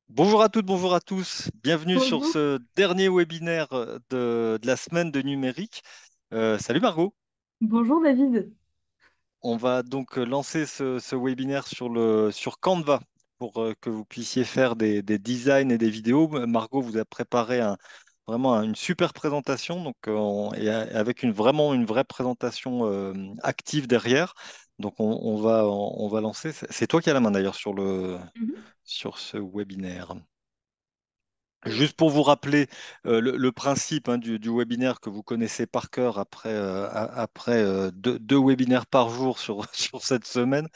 Bonjour à toutes, bonjour à tous. Bienvenue sur Bonjour. ce dernier webinaire de la semaine de numérique. Salut Margot. Bonjour David. On va donc lancer ce webinaire sur Canva pour que vous puissiez faire des designs et des vidéos. Margot vous a préparé vraiment une super présentation donc, avec vraiment une vraie présentation active derrière. Donc on va lancer. C'est toi qui as la main d'ailleurs Mhm. sur ce webinaire. Juste pour vous rappeler le principe hein, du webinaire que vous connaissez par cœur après deux webinaires par jour sur, sur cette semaine,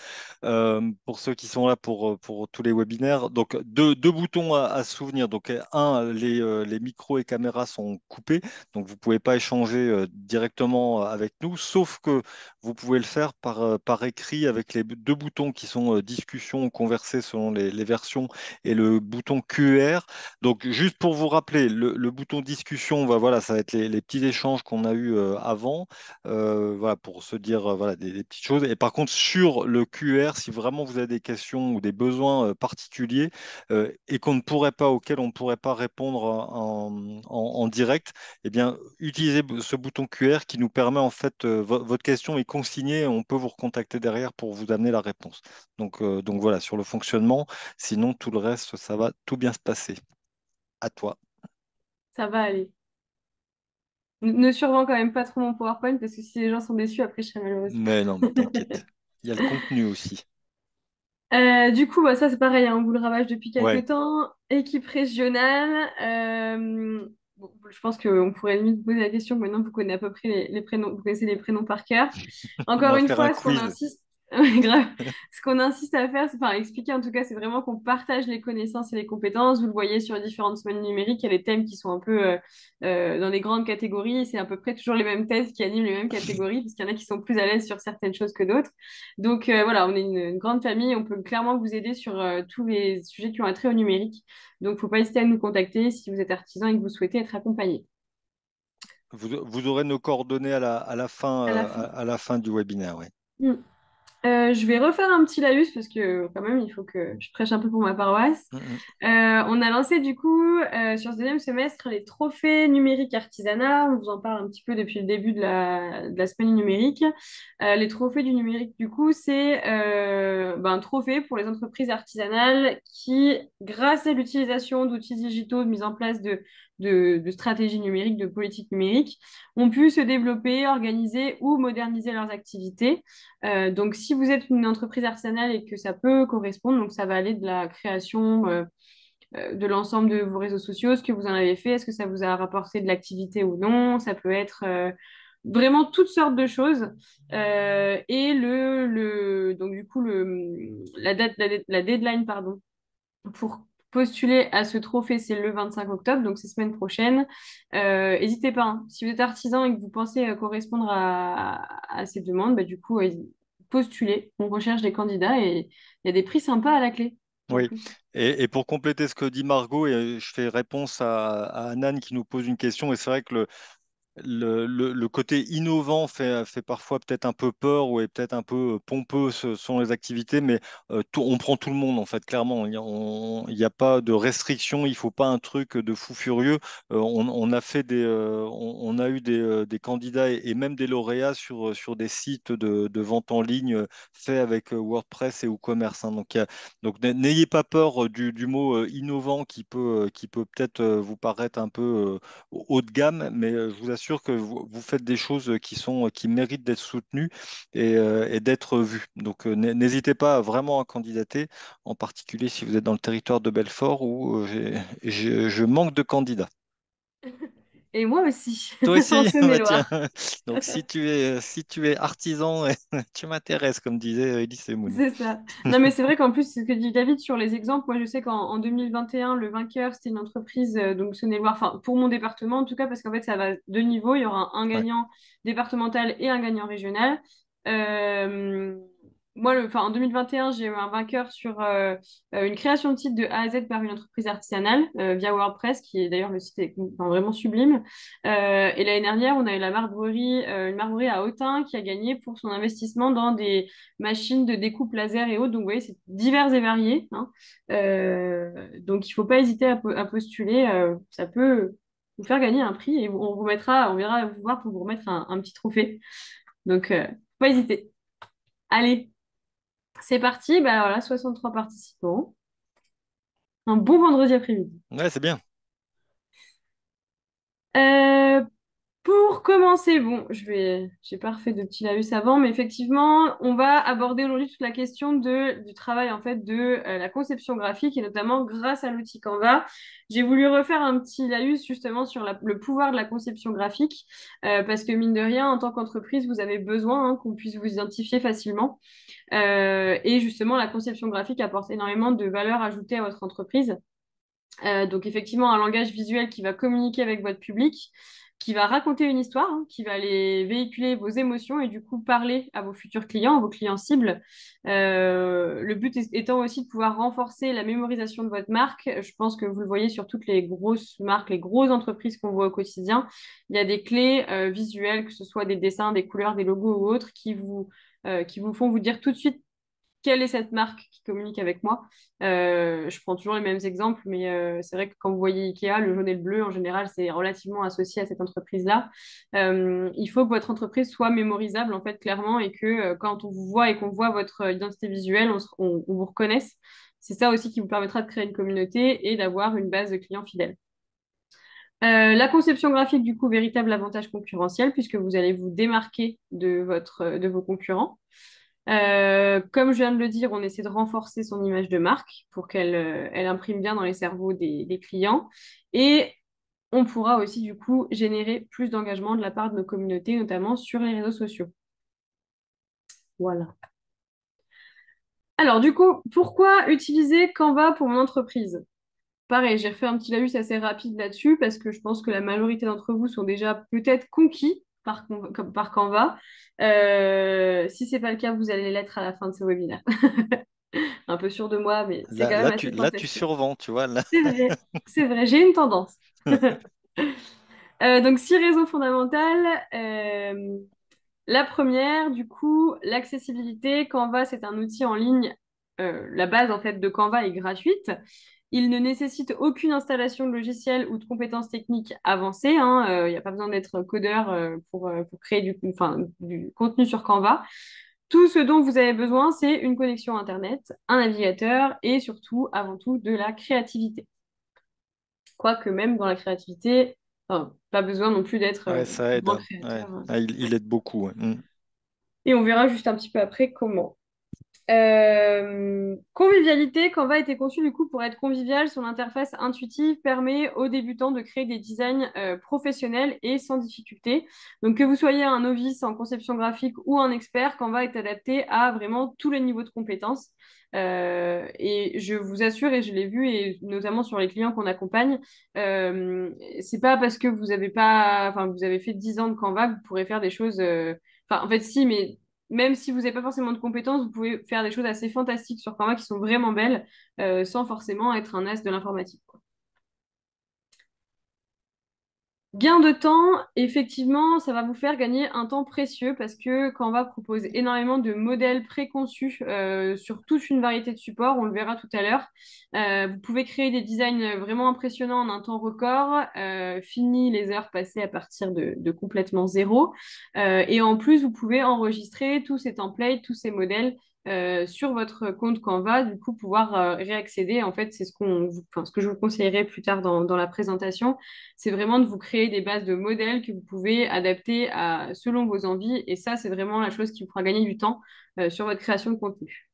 pour ceux qui sont là pour tous les webinaires. Donc, deux boutons à se souvenir. Donc, un, les micros et caméras sont coupés, donc vous ne pouvez pas échanger directement avec nous, sauf que vous pouvez le faire par écrit avec les deux boutons qui sont discussion ou converser selon les versions et le bouton QR. Donc, juste pour vous rappeler, le bouton discussion, voilà, ça va être les petits échanges qu'on a eus avant, voilà, pour se dire voilà, des petites choses. Et par contre, sur le QR, si vraiment vous avez des questions ou des besoins particuliers et auxquels on ne pourrait pas répondre en direct, eh bien, utilisez ce bouton QR qui nous permet en fait, votre question est consignée et on peut vous recontacter derrière pour vous amener la réponse. Donc voilà, sur le fonctionnement, sinon tout le reste, ça va tout bien se passer. À toi. Ça va aller. Ne survends quand même pas trop mon PowerPoint parce que si les gens sont déçus, après je serai malheureuse. Mais non, mais t'inquiète. Il y a le contenu aussi. Du coup, bah, ça c'est pareil, hein, on vous le ravage depuis Ouais. quelques temps. Équipe régionale. Bon, je pense qu'on pourrait limite vous poser la question que maintenant vous connaissez à peu près les prénoms, vous connaissez les prénoms par cœur. On Encore va une faire un fois, quiz. Ouais, grave. Ce qu'on insiste à faire, enfin expliquer en tout cas, c'est vraiment qu'on partage les connaissances et les compétences. Vous le voyez sur les différentes semaines numériques, il y a des thèmes qui sont un peu dans des grandes catégories. Et c'est à peu près toujours les mêmes thèses qui animent les mêmes catégories, parce qu'il y en a qui sont plus à l'aise sur certaines choses que d'autres. Donc voilà, on est une grande famille, on peut clairement vous aider sur tous les sujets qui ont trait au numérique. Donc, faut pas hésiter à nous contacter si vous êtes artisan et que vous souhaitez être accompagné. Vous aurez nos coordonnées À la fin. à la fin du webinaire. Ouais. Mm. Je vais refaire un petit laïus parce que quand même, il faut que je prêche un peu pour ma paroisse. Mhm. On a lancé du coup sur ce deuxième semestre les trophées numériques artisanat. On vous en parle un petit peu depuis le début de la semaine numérique. Les trophées du numérique, du coup, c'est un trophée pour les entreprises artisanales qui, grâce à l'utilisation d'outils digitaux, de mise en place de stratégies numériques, de politiques numériques, ont pu se développer, organiser ou moderniser leurs activités. Donc, si vous êtes une entreprise artisanale et que ça peut correspondre, donc ça va aller de la création de l'ensemble de vos réseaux sociaux, ce que vous en avez fait, est-ce que ça vous a rapporté de l'activité ou non, ça peut être vraiment toutes sortes de choses. Et donc du coup, la deadline, pardon, pour postuler à ce trophée, c'est le 25 octobre, donc c'est semaine prochaine. N'hésitez pas, hein. Si vous êtes artisan et que vous pensez correspondre à ces demandes, bah, du coup, postulez. On recherche des candidats et il y a des prix sympas à la clé, en Oui. plus. Et pour compléter ce que dit Margot, et je fais réponse à Anan qui nous pose une question, et c'est vrai que le côté innovant fait parfois peut-être un peu peur ou est peut-être un peu pompeux, ce sont les activités, mais on prend tout le monde en fait, clairement. Il y a pas de restriction, il faut pas un truc de fou furieux. On a fait on a eu des candidats et même des lauréats sur des sites de vente en ligne faits avec WordPress et WooCommerce. Hein. Donc n'ayez pas peur du mot innovant qui peut peut-être vous paraître un peu haut de gamme, mais je vous assure que vous faites des choses qui méritent d'être soutenues et d'être vues. Donc n'hésitez pas vraiment à candidater, en particulier si vous êtes dans le territoire de Belfort où je manque de candidats. Et moi aussi, Toi en aussi, bah tiens. Saône-et-Loire. Donc si tu es artisan, tu m'intéresses, comme disait Elise Moon. C'est ça. Non, mais c'est vrai qu'en plus, c'est ce que dit David sur les exemples. Moi, je sais qu'en 2021, le vainqueur, c'était une entreprise, donc Saône-et-Loire, enfin, pour mon département en tout cas, parce qu'en fait, ça va deux niveaux. Il y aura un Ouais. gagnant départemental et un gagnant régional. Euh, moi, en 2021, j'ai eu un vainqueur sur une création de site de A à Z par une entreprise artisanale via WordPress, qui est d'ailleurs le site est vraiment sublime. Et l'année dernière, on a eu la marbrerie, une marbrerie à Autun qui a gagné pour son investissement dans des machines de découpe laser et autres. Donc, vous voyez, c'est divers et varié, hein. Donc, il ne faut pas hésiter à postuler. Ça peut vous faire gagner un prix et on vous mettra, on verra vous voir pour vous remettre un petit trophée. Donc, faut pas hésiter. Allez. C'est parti, bah voilà, 63 participants. Un bon vendredi après-midi. Ouais, c'est bien. Euh, pour commencer, bon, j'ai pas refait de petit laïus avant, mais effectivement, on va aborder aujourd'hui toute la question du travail en fait de la conception graphique et notamment grâce à l'outil Canva. J'ai voulu refaire un petit laïus justement sur le pouvoir de la conception graphique parce que mine de rien, en tant qu'entreprise, vous avez besoin qu'on puisse vous identifier facilement. Et justement, la conception graphique apporte énormément de valeur ajoutée à votre entreprise. Donc effectivement, un langage visuel qui va communiquer avec votre public, qui va raconter une histoire, qui va aller véhiculer vos émotions et du coup parler à vos futurs clients, à vos clients cibles. Le but étant aussi de pouvoir renforcer la mémorisation de votre marque. Je pense que vous le voyez sur toutes les grosses marques, les grosses entreprises qu'on voit au quotidien. Il y a des clés visuelles, que ce soit des dessins, des couleurs, des logos ou autres, qui vous font vous dire tout de suite quelle est cette marque qui communique avec moi. Je prends toujours les mêmes exemples, mais c'est vrai que quand vous voyez Ikea, le jaune et le bleu, en général, c'est relativement associé à cette entreprise-là. Il faut que votre entreprise soit mémorisable, en fait, clairement, et que quand on vous voit et qu'on voit votre identité visuelle, on vous reconnaisse. C'est ça aussi qui vous permettra de créer une communauté et d'avoir une base de clients fidèles. La conception graphique, du coup, véritable avantage concurrentiel, puisque vous allez vous démarquer de vos concurrents. Comme je viens de le dire, on essaie de renforcer son image de marque pour qu'elle imprime bien dans les cerveaux des clients. Et on pourra aussi, du coup, générer plus d'engagement de la part de nos communautés, notamment sur les réseaux sociaux. Voilà. Alors, du coup, pourquoi utiliser Canva pour mon entreprise? Pareil, j'ai refait un petit laïus assez rapide là-dessus parce que je pense que la majorité d'entre vous sont déjà peut-être conquis par Canva. Si ce n'est pas le cas, vous allez l'être à la fin de ce webinaire. Un peu sûre de moi, mais c'est quand même assez Là, tu fantastique. survends, tu vois. Là. C'est vrai, j'ai une tendance. Donc, 6 raisons fondamentales. La première, du coup, l'accessibilité. Canva, c'est un outil en ligne. La base, en fait, de Canva est gratuite. Il ne nécessite aucune installation de logiciel ou de compétences techniques avancées, hein. Il n'y a pas besoin d'être codeur pour créer du contenu sur Canva. Tout ce dont vous avez besoin, c'est une connexion Internet, un navigateur et surtout, avant tout, de la créativité. Quoique même dans la créativité, enfin, pas besoin non plus d'être Ouais, ça aide, grand hein. Ouais. créateur. Ah, il aide beaucoup. Ouais. Mm. Et on verra juste un petit peu après comment. Convivialité, Canva a été conçu du coup pour être convivial. Son interface intuitive permet aux débutants de créer des designs professionnels et sans difficulté. Donc que vous soyez un novice en conception graphique ou un expert, Canva est adapté à vraiment tous les niveaux de compétences. Et je vous assure, et je l'ai vu, et notamment sur les clients qu'on accompagne, c'est pas parce que vous avez pas, enfin, vous avez fait 10 ans de Canva que vous pourrez faire des choses. Enfin, en fait, si, mais même si vous n'avez pas forcément de compétences, vous pouvez faire des choses assez fantastiques sur Canva qui sont vraiment belles, sans forcément être un as de l'informatique, quoi. Gain de temps, effectivement, ça va vous faire gagner un temps précieux parce que Canva propose énormément de modèles préconçus sur toute une variété de supports, on le verra tout à l'heure. Vous pouvez créer des designs vraiment impressionnants en un temps record, fini les heures passées à partir de complètement zéro. Et en plus, vous pouvez enregistrer tous ces templates, tous ces modèles sur votre compte Canva, du coup pouvoir réaccéder. En fait, c'est ce que je vous conseillerais plus tard dans la présentation, c'est vraiment de vous créer des bases de modèles que vous pouvez adapter selon vos envies. Et ça, c'est vraiment la chose qui vous fera gagner du temps sur votre création de contenu.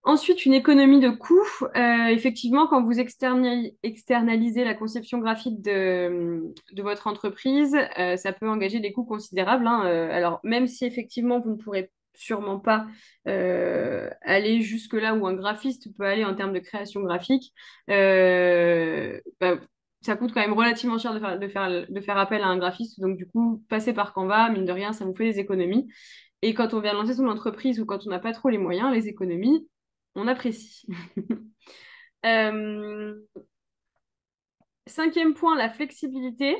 Ensuite, une économie de coûts. Effectivement, quand vous externalisez la conception graphique de votre entreprise, ça peut engager des coûts considérables, hein. Alors, même si effectivement, vous ne pourrez sûrement pas aller jusque là où un graphiste peut aller en termes de création graphique, bah, ça coûte quand même relativement cher de faire appel à un graphiste. Donc, du coup, passer par Canva, mine de rien, ça vous fait des économies. Et quand on vient de lancer son entreprise ou quand on n'a pas trop les moyens, les économies, on apprécie. Euh, Cinquième point, la flexibilité.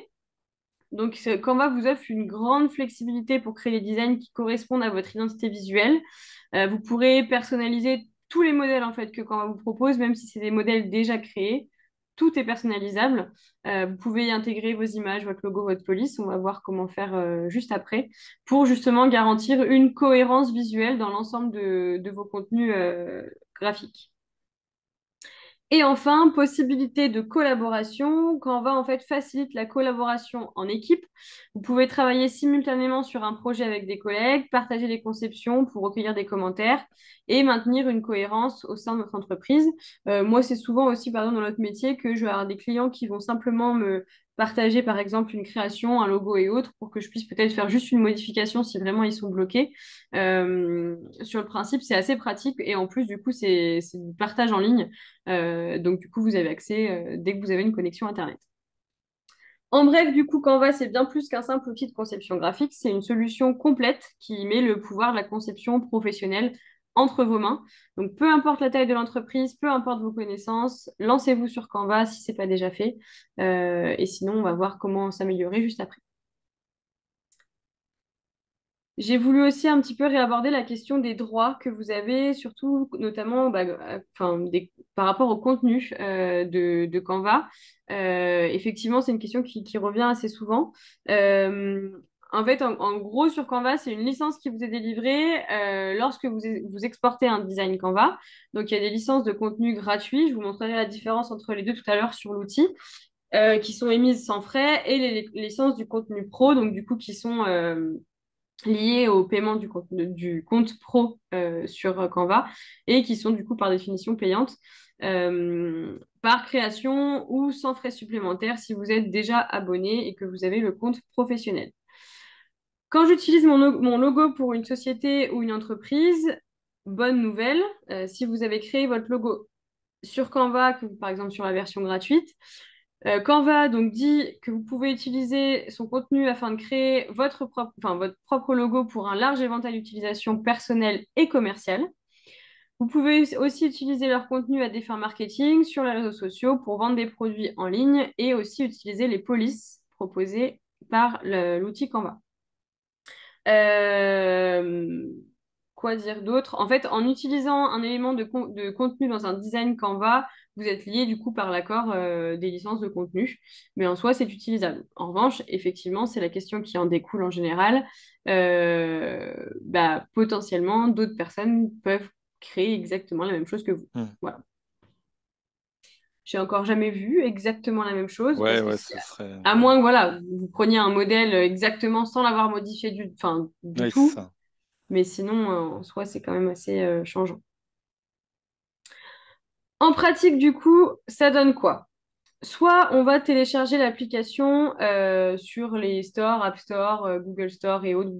Donc, Canva vous offre une grande flexibilité pour créer les designs qui correspondent à votre identité visuelle. Vous pourrez personnaliser tous les modèles en fait que Canva vous propose, même si c'est des modèles déjà créés. Tout est personnalisable. Vous pouvez y intégrer vos images, votre logo, votre police. On va voir comment faire juste après pour justement garantir une cohérence visuelle dans l'ensemble de vos contenus graphiques. Et enfin, possibilité de collaboration. Canva, en fait, facilite la collaboration en équipe. Vous pouvez travailler simultanément sur un projet avec des collègues, partager les conceptions pour recueillir des commentaires et maintenir une cohérence au sein de votre entreprise. Moi, c'est souvent aussi, par exemple, dans notre métier que je vais avoir des clients qui vont simplement me partager, par exemple, une création, un logo et autres pour que je puisse peut-être faire juste une modification si vraiment ils sont bloqués. Sur le principe, c'est assez pratique et en plus, du coup, c'est du partage en ligne. Donc, du coup, vous avez accès dès que vous avez une connexion Internet. En bref, du coup, Canva, c'est bien plus qu'un simple outil de conception graphique. C'est une solution complète qui met le pouvoir de la conception professionnelle entre vos mains. Donc, peu importe la taille de l'entreprise, peu importe vos connaissances, lancez-vous sur Canva si ce n'est pas déjà fait. Et sinon, on va voir comment s'améliorer juste après. J'ai voulu aussi un petit peu réaborder la question des droits que vous avez, surtout notamment enfin, par rapport au contenu de Canva. Effectivement, c'est une question qui revient assez souvent. Euh, En fait, en gros, sur Canva, c'est une licence qui vous est délivrée lorsque vous exportez un design Canva. Donc, il y a des licences de contenu gratuits. Je vous montrerai la différence entre les deux tout à l'heure sur l'outil, qui sont émises sans frais, et les licences du contenu pro, donc du coup, qui sont liées au paiement du compte pro sur Canva et qui sont du coup par définition payantes par création ou sans frais supplémentaires si vous êtes déjà abonné et que vous avez le compte professionnel. Quand j'utilise mon logo pour une société ou une entreprise, bonne nouvelle, si vous avez créé votre logo sur Canva, par exemple sur la version gratuite, Canva donc dit que vous pouvez utiliser son contenu afin de créer votre propre logo pour un large éventail d'utilisations personnelles et commerciales. Vous pouvez aussi utiliser leur contenu à des fins marketing sur les réseaux sociaux pour vendre des produits en ligne et aussi utiliser les polices proposées par l'outil Canva. Euh, Quoi dire d'autre? En fait, en utilisant un élément de contenu dans un design Canva, vous êtes lié du coup par l'accord des licences de contenu, mais en soi, c'est utilisable. En revanche, effectivement, c'est la question qui en découle en général. Potentiellement, d'autres personnes peuvent créer exactement la même chose que vous. Hmm. Voilà. J'ai encore jamais vu exactement la même chose Ouais, parce que ouais, si, ce serait. à moins que voilà, vous preniez un modèle exactement sans l'avoir modifié enfin, du Oui, c'est tout. ça. Mais sinon, en soi, c'est quand même assez changeant. En pratique, du coup, ça donne quoi? Soit on va télécharger l'application sur les stores, App Store, Google Store et autres,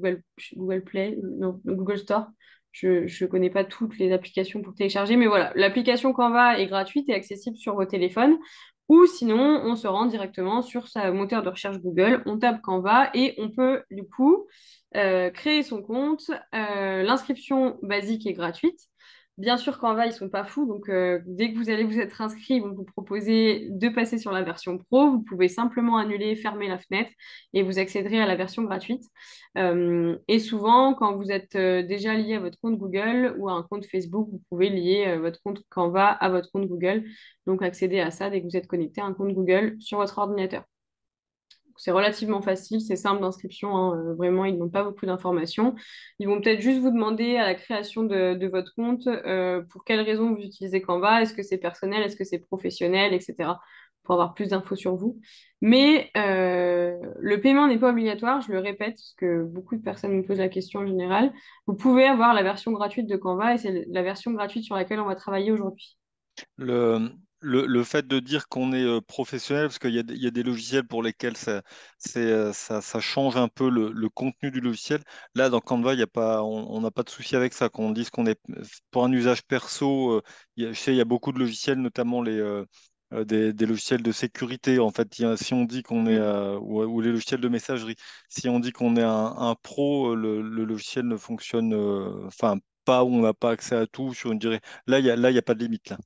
Google Play, non, Google Store. Je ne connais pas toutes les applications pour télécharger, mais voilà, l'application Canva est gratuite et accessible sur vos téléphones. Ou sinon, on se rend directement sur sa moteur de recherche Google, on tape Canva et on peut du coup créer son compte. L'inscription basique est gratuite. Bien sûr, Canva, ils sont pas fous, donc dès que vous allez vous être inscrit, ils vont vous proposer de passer sur la version pro. Vous pouvez simplement annuler, fermer la fenêtre et vous accéderez à la version gratuite. Et souvent, quand vous êtes déjà lié à votre compte Google ou à un compte Facebook, vous pouvez lier votre compte Canva à votre compte Google, donc accéder à ça dès que vous êtes connecté à un compte Google sur votre ordinateur. C'est relativement facile, c'est simple d'inscription, hein, vraiment, ils n'ont pas beaucoup d'informations. Ils vont peut-être juste vous demander à la création de votre compte pour quelles raisons vous utilisez Canva, est-ce que c'est personnel, est-ce que c'est professionnel, etc. Pour avoir plus d'infos sur vous. Mais le paiement n'est pas obligatoire, je le répète, parce que beaucoup de personnes me posent la question en général. Vous pouvez avoir la version gratuite de Canva et c'est la version gratuite sur laquelle on va travailler aujourd'hui. Le, le fait de dire qu'on est professionnel, parce il y a des logiciels pour lesquels ça change un peu le contenu du logiciel. Là, dans Canva, il y a pas, on n'a pas de souci avec ça. Qu'on dise qu'on est pour un usage perso, je sais, il y a beaucoup de logiciels, notamment des logiciels de sécurité. En fait, si on dit qu'on est, Mm. ou les logiciels de messagerie, si on dit qu'on est un pro, le logiciel ne fonctionne, enfin, pas, où on n'a pas accès à tout sur une durée. Là, il y a pas de limite, là.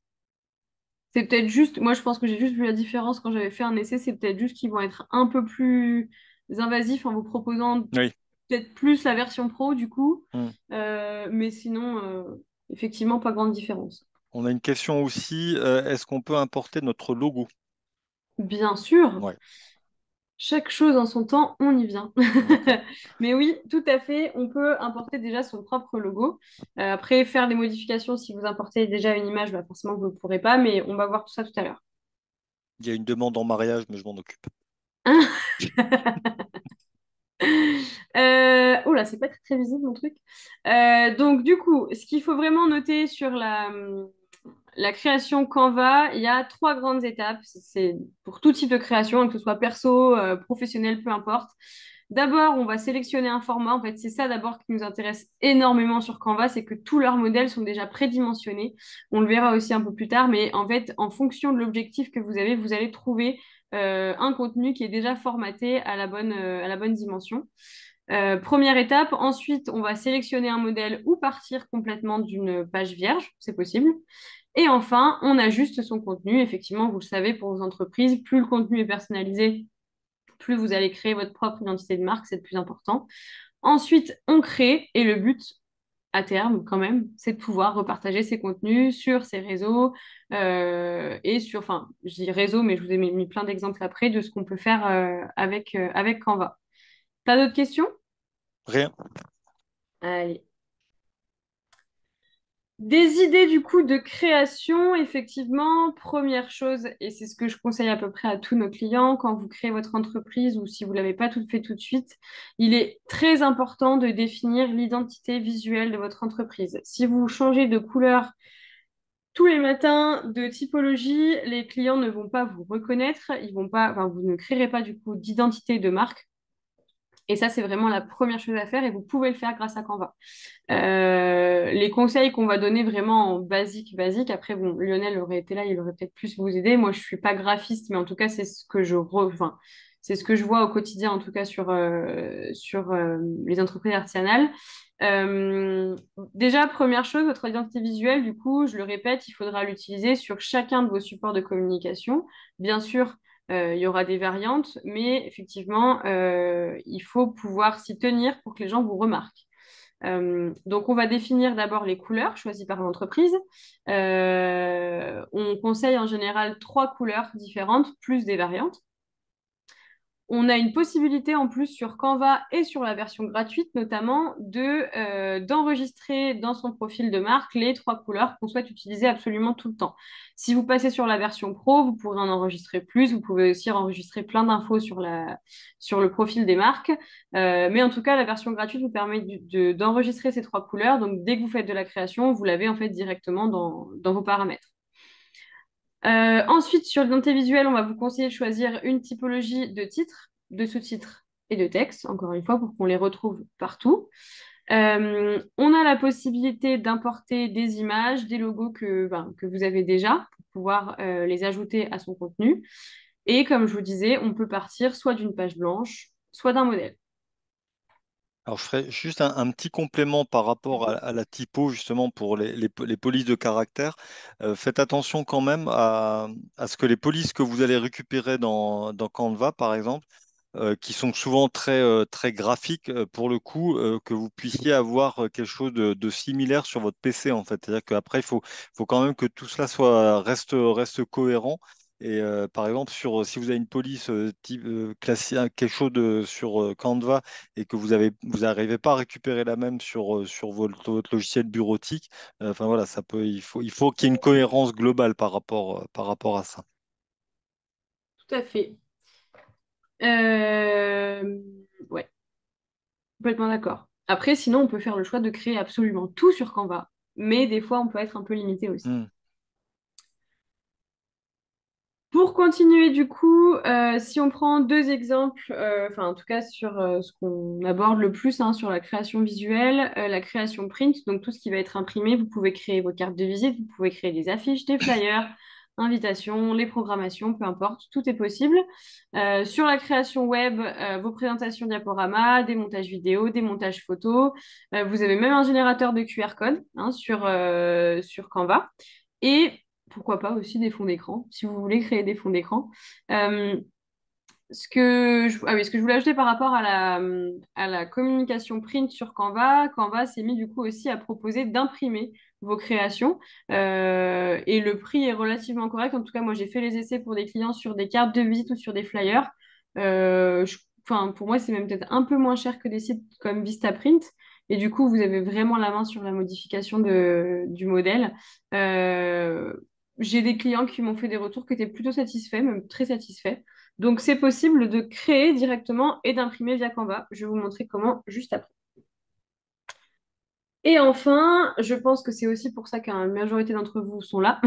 C'est peut-être juste, moi je pense que j'ai juste vu la différence quand j'avais fait un essai, c'est peut-être juste qu'ils vont être un peu plus invasifs en vous proposant Oui. peut-être plus la version pro du coup. Hmm. Mais sinon, effectivement, pas grande différence. On a une question aussi, est-ce qu'on peut importer notre logo? Bien sûr, Ouais, chaque chose en son temps, on y vient. d'accord. Mais oui, tout à fait, on peut importer déjà son propre logo. Après, faire des modifications, si vous importez déjà une image, bah forcément, vous ne pourrez pas, mais on va voir tout ça tout à l'heure. Il y a une demande en mariage, mais je m'en occupe. Oh là, c'est pas très, très visible mon truc. Donc du coup, ce qu'il faut vraiment noter sur la création Canva, il y a trois grandes étapes. C'est pour tout type de création, que ce soit perso, professionnel, peu importe. D'abord, on va sélectionner un format. En fait, c'est ça d'abord qui nous intéresse énormément sur Canva, c'est que tous leurs modèles sont déjà prédimensionnés. On le verra aussi un peu plus tard, mais en fait, en fonction de l'objectif que vous avez, vous allez trouver un contenu qui est déjà formaté à la bonne dimension. Première étape, ensuite, on va sélectionner un modèle ou partir complètement d'une page vierge, c'est possible. Et enfin, on ajuste son contenu. Effectivement, vous le savez, pour vos entreprises, plus le contenu est personnalisé, plus vous allez créer votre propre identité de marque, c'est le plus important. Ensuite, on crée et le but à terme, quand même, c'est de pouvoir repartager ces contenus sur ces réseaux et sur, enfin, je dis réseau, mais je vous ai mis plein d'exemples après de ce qu'on peut faire avec Canva. T'as d'autres questions? Rien. Allez. Des idées du coup de création, effectivement, première chose, et c'est ce que je conseille à peu près à tous nos clients quand vous créez votre entreprise ou si vous ne l'avez pas tout fait tout de suite, il est très important de définir l'identité visuelle de votre entreprise. Si vous changez de couleur tous les matins, de typologie, les clients ne vont pas vous reconnaître, ils vont pas, enfin, vous ne créerez pas du coup d'identité de marque. Et ça, c'est vraiment la première chose à faire et vous pouvez le faire grâce à Canva. Les conseils qu'on va donner vraiment en basique. Après, bon, Lionel aurait été là, il aurait peut-être plus vous aider. Moi, je suis pas graphiste, mais en tout cas, c'est ce que enfin, c'est ce que je vois au quotidien, en tout cas sur les entreprises artisanales. Déjà, première chose, votre identité visuelle, du coup, je le répète, il faudra l'utiliser sur chacun de vos supports de communication. Bien sûr, il y aura des variantes, mais effectivement, il faut pouvoir s'y tenir pour que les gens vous remarquent. Donc, on va définir d'abord les couleurs choisies par l'entreprise. On conseille en général trois couleurs différentes, plus des variantes. On a une possibilité en plus sur Canva et sur la version gratuite notamment d'enregistrer dans son profil de marque les trois couleurs qu'on souhaite utiliser absolument tout le temps. Si vous passez sur la version pro, vous pourrez en enregistrer plus. Vous pouvez aussi enregistrer plein d'infos sur le profil des marques. Mais en tout cas, la version gratuite vous permet d'enregistrer ces trois couleurs. Donc, dès que vous faites de la création, vous l'avez en fait directement dans vos paramètres. Ensuite, sur l'identité visuelle, on va vous conseiller de choisir une typologie de titres, de sous-titres et de texte, encore une fois, pour qu'on les retrouve partout. On a la possibilité d'importer des images, des logos que vous avez déjà pour pouvoir les ajouter à son contenu. Et comme je vous disais, on peut partir soit d'une page blanche, soit d'un modèle. Alors, je ferais juste un petit complément par rapport à la typo, justement, pour les polices de caractère. Faites attention quand même à ce que les polices que vous allez récupérer dans Canva, par exemple, qui sont souvent très graphiques, pour le coup, que vous puissiez avoir quelque chose de similaire sur votre PC, en fait. C'est-à-dire qu'après, faut quand même que tout cela reste cohérent. Et par exemple, si vous avez une police type classique, quelque chose sur Canva et que vous n'arrivez pas à récupérer la même sur votre logiciel bureautique, enfin voilà, il faut qu'il y ait une cohérence globale par rapport à ça. Tout à fait. Euh, Ouais, complètement d'accord. Après, sinon, on peut faire le choix de créer absolument tout sur Canva, mais des fois, on peut être un peu limité aussi. Hmm. Pour continuer, du coup, si on prend deux exemples, enfin en tout cas sur ce qu'on aborde le plus hein, sur la création visuelle, la création print, donc tout ce qui va être imprimé, vous pouvez créer vos cartes de visite, vous pouvez créer des affiches, des flyers, invitations, les programmations, peu importe, tout est possible. Sur la création web, vos présentations diaporamas, des montages vidéo, des montages photos. Vous avez même un générateur de QR code hein, sur Canva. Et pourquoi pas aussi des fonds d'écran, si vous voulez créer des fonds d'écran. Euh, ce que je voulais ajouter par rapport à la communication print sur Canva, Canva s'est mis du coup aussi à proposer d'imprimer vos créations et le prix est relativement correct. En tout cas, moi j'ai fait les essais pour des clients sur des cartes de visite ou sur des flyers. Enfin, pour moi, c'est même peut-être un peu moins cher que des sites comme Vistaprint. Et du coup, vous avez vraiment la main sur la modification du modèle. Euh, j'ai des clients qui m'ont fait des retours qui étaient plutôt satisfaits, même très satisfaits. Donc, c'est possible de créer directement et d'imprimer via Canva. Je vais vous montrer comment juste après. Et enfin, je pense que c'est aussi pour ça qu'une majorité d'entre vous sont là,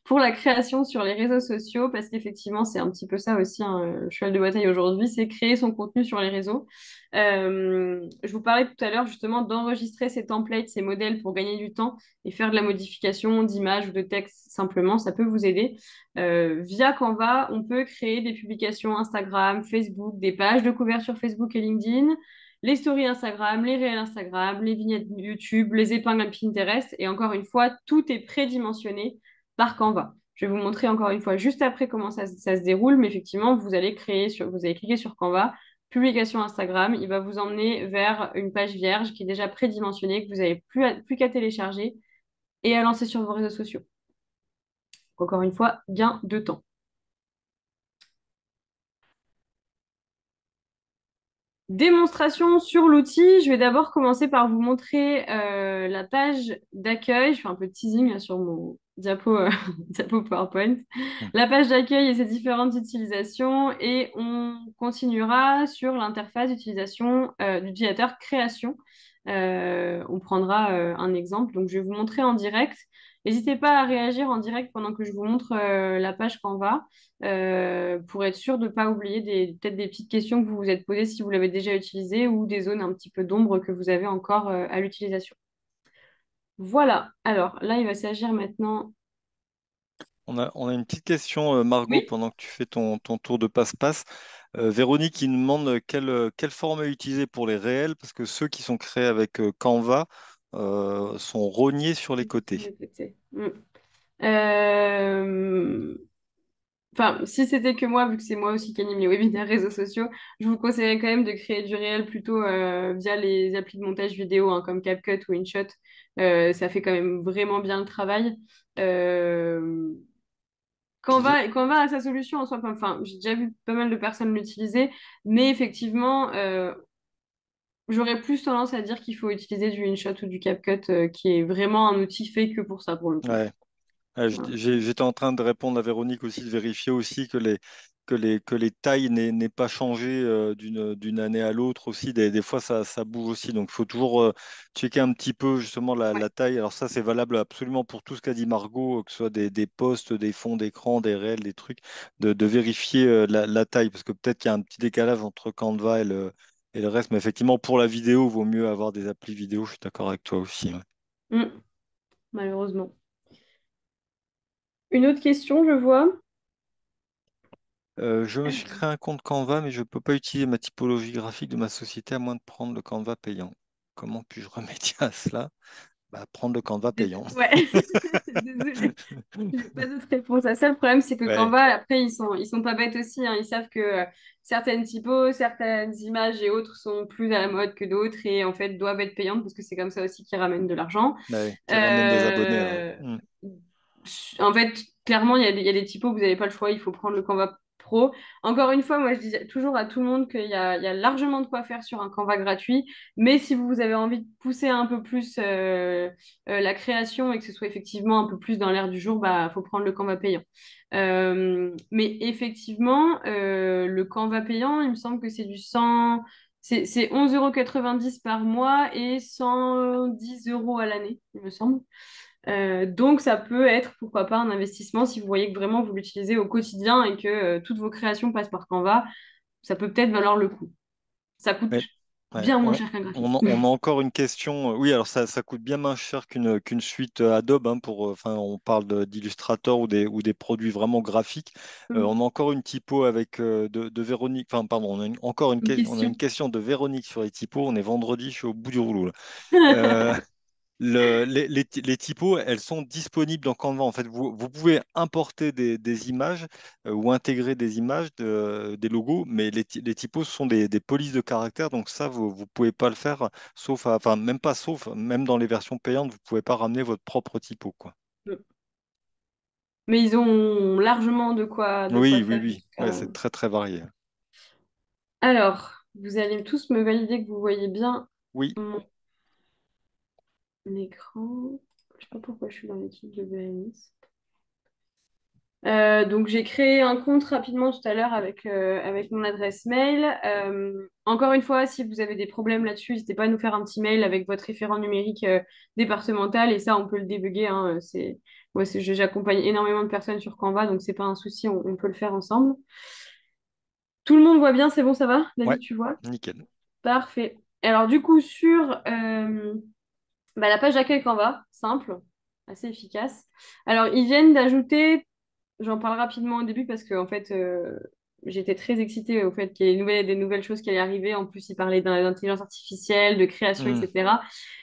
pour la création sur les réseaux sociaux, parce qu'effectivement, c'est un petit peu ça aussi, hein, le cheval de bataille aujourd'hui, c'est créer son contenu sur les réseaux. Je vous parlais tout à l'heure justement d'enregistrer ces templates, ces modèles pour gagner du temps et faire de la modification d'images ou de texte simplement, ça peut vous aider. Via Canva, on peut créer des publications Instagram, Facebook, des pages de couverture Facebook et LinkedIn, les stories Instagram, les réels Instagram, les vignettes YouTube, les épingles Pinterest. Et encore une fois, tout est prédimensionné par Canva. Je vais vous montrer encore une fois juste après comment ça se déroule, mais effectivement, vous allez cliquer sur Canva, publication Instagram, il va vous emmener vers une page vierge qui est déjà prédimensionnée, que vous n'avez plus qu'à télécharger et à lancer sur vos réseaux sociaux. Encore une fois, gain de temps. Démonstration sur l'outil. Je vais d'abord commencer par vous montrer la page d'accueil. Je fais un peu de teasing là, sur mon diapo PowerPoint. Hmm. La page d'accueil et ses différentes utilisations. Et on continuera sur l'interface d'utilisation d'utilisateur création. On prendra un exemple. Donc, je vais vous montrer en direct. N'hésitez pas à réagir en direct pendant que je vous montre la page Canva pour être sûr de ne pas oublier peut-être des petites questions que vous vous êtes posées si vous l'avez déjà utilisé ou des zones un petit peu d'ombre que vous avez encore à l'utilisation. Voilà. Alors là, il va s'agir maintenant. On a une petite question, Margot, Oui. pendant que tu fais ton tour de passe-passe. Véronique, qui nous demande quel format utiliser pour les réels, parce que ceux qui sont créés avec Canva sont rognés sur les côtés. Mm. Euh, Enfin, si c'était que moi, vu que c'est moi aussi qui anime les webinaires réseaux sociaux, je vous conseillerais quand même de créer du réel plutôt via les applis de montage vidéo hein, comme CapCut ou InShot. Ça fait quand même vraiment bien le travail. Euh, Puis, Canva a sa solution en soi. Enfin, j'ai déjà vu pas mal de personnes l'utiliser, mais effectivement, j'aurais plus tendance à dire qu'il faut utiliser du InShot ou du CapCut, qui est vraiment un outil fait que pour ça, pour le coup. ouais. Voilà. J'étais en train de répondre à Véronique aussi, de vérifier aussi que les tailles n'aient pas changé d'une année à l'autre aussi. Des fois, ça bouge aussi. Donc, il faut toujours checker un petit peu justement Ouais. la taille. Alors ça, c'est valable absolument pour tout ce qu'a dit Margot, que ce soit des posts, des fonds d'écran, des réels, des trucs, de vérifier la taille. Parce que peut-être qu'il y a un petit décalage entre Canva et le reste. Mais effectivement, pour la vidéo, il vaut mieux avoir des applis vidéo. Je suis d'accord avec toi aussi. Ouais. Mm, malheureusement. Une autre question, je vois. Je me suis créé un compte Canva, mais je ne peux pas utiliser ma typologie graphique de ma société à moins de prendre le Canva payant. Comment puis-je remédier à cela? Bah, prendre le Canva payant. Ouais, désolée, j'ai pas d'autre réponse à ça. Le problème, c'est que Ouais, Canva, après, ils sont pas bêtes aussi, hein. Ils savent que certaines typos, certaines images et autres sont plus à la mode que d'autres et en fait doivent être payantes parce que c'est comme ça aussi qu'ils ramènent de l'argent. ouais, qui ramène des abonnés. Ouais. Euh, Hmm. En fait, clairement, il y a des typos, vous n'avez pas le choix, il faut prendre le Canva Pro. Encore une fois, moi, je dis toujours à tout le monde il y a largement de quoi faire sur un Canva gratuit, mais si vous avez envie de pousser un peu plus la création et que ce soit effectivement un peu plus dans l'air du jour, bah, faut prendre le Canva payant. Mais effectivement, le Canva payant, il me semble que c'est du 100, c'est 11,90 € par mois et 110 € à l'année, il me semble. Donc, ça peut être, pourquoi pas, un investissement si vous voyez que vraiment vous l'utilisez au quotidien et que toutes vos créations passent par Canva, ça peut peut-être valoir le coup. Ça coûte Ouais. Ouais, bien moins cher qu'un graphiste. on a encore une question. Oui, alors ça coûte bien moins cher qu'une suite Adobe, hein, enfin, on parle d'Illustrator ou des produits vraiment graphiques. On a encore une typo avec de Véronique. Enfin, pardon, encore Une on a une question. question de Véronique sur les typos. On est vendredi, je suis au bout du rouleau là. Euh, les typos, elles sont disponibles dans Canva. En fait, vous pouvez importer des images ou intégrer des images, des logos, mais les typos sont des polices de caractères. Donc ça, vous ne pouvez pas le faire, enfin, même pas sauf, même dans les versions payantes, vous ne pouvez pas ramener votre propre typo, quoi. Mais ils ont largement de quoi Oui, oui, faire, en oui. tout Ouais, cas. c'est très, très varié. Alors, vous allez tous me valider que vous voyez bien Oui, mon écran. Je sais pas pourquoi je suis dans l'équipe de Bérénice. Donc j'ai créé un compte rapidement tout à l'heure avec mon adresse mail. Encore une fois, si vous avez des problèmes là-dessus, n'hésitez pas à nous faire un petit mail avec votre référent numérique départemental et ça, on peut le débugger, hein. J'accompagne énormément de personnes sur Canva, donc c'est pas un souci, on peut le faire ensemble. Tout le monde voit bien, c'est bon, ça va? ouais, David, tu vois? nickel. Parfait. Alors du coup, sur la page d'accueil Canva, simple, assez efficace. Alors, ils viennent d'ajouter. J'en parle rapidement au début parce que en fait, j'étais très excitée au fait qu'il y ait des nouvelles choses qui allaient arriver. En plus, il parlait d'intelligence artificielle, de création, Hmm. etc.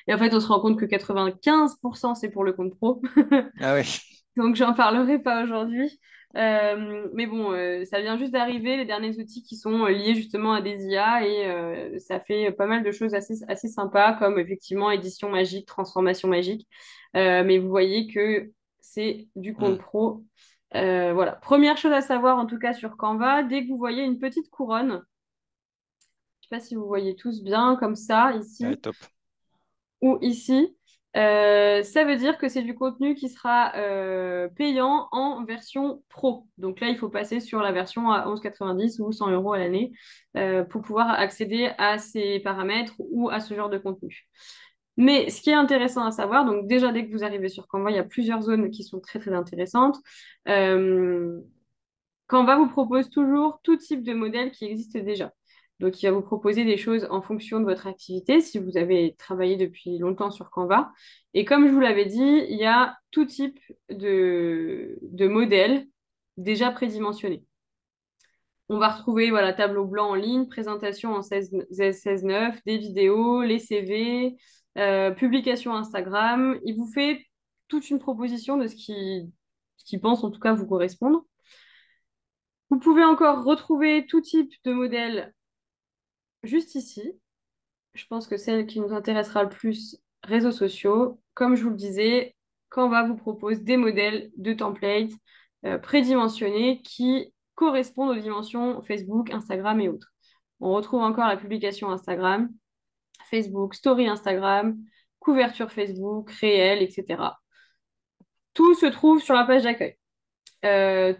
Et en fait, on se rend compte que 95% c'est pour le compte pro. Ah ouais. Donc, j'en parlerai pas aujourd'hui. Mais bon, ça vient juste d'arriver, les derniers outils qui sont liés justement à des IA et ça fait pas mal de choses assez sympas comme effectivement édition magique, transformation magique. Mais vous voyez que c'est du Hmm. compte pro. Voilà. Première chose à savoir en tout cas sur Canva, dès que vous voyez une petite couronne, je sais pas si vous voyez tous bien comme ça Ouais, ici top. ou ici, ça veut dire que c'est du contenu qui sera payant en version pro. Donc là, il faut passer sur la version à 11,90 ou 100 euros à l'année pour pouvoir accéder à ces paramètres ou à ce genre de contenu. Mais ce qui est intéressant à savoir, donc déjà dès que vous arrivez sur Canva, il y a plusieurs zones qui sont très très intéressantes. Euh, Canva vous propose toujours tout type de modèle qui existe déjà. Donc, il va vous proposer des choses en fonction de votre activité, si vous avez travaillé depuis longtemps sur Canva. Et comme je vous l'avais dit, il y a tout type de modèles déjà prédimensionnés. On va retrouver voilà, tableau blanc en ligne, présentation en 16:9, des vidéos, les CV, publication Instagram. Il vous fait toute une proposition de ce qui pense en tout cas vous correspondre. Vous pouvez encore retrouver tout type de modèle juste ici. Je pense que celle qui nous intéressera le plus, réseaux sociaux. Comme je vous le disais, Canva vous propose des modèles de templates prédimensionnés qui correspondent aux dimensions Facebook, Instagram et autres. On retrouve encore la publication Instagram, Facebook, Story Instagram, couverture Facebook, réel, etc. Tout se trouve sur la page d'accueil.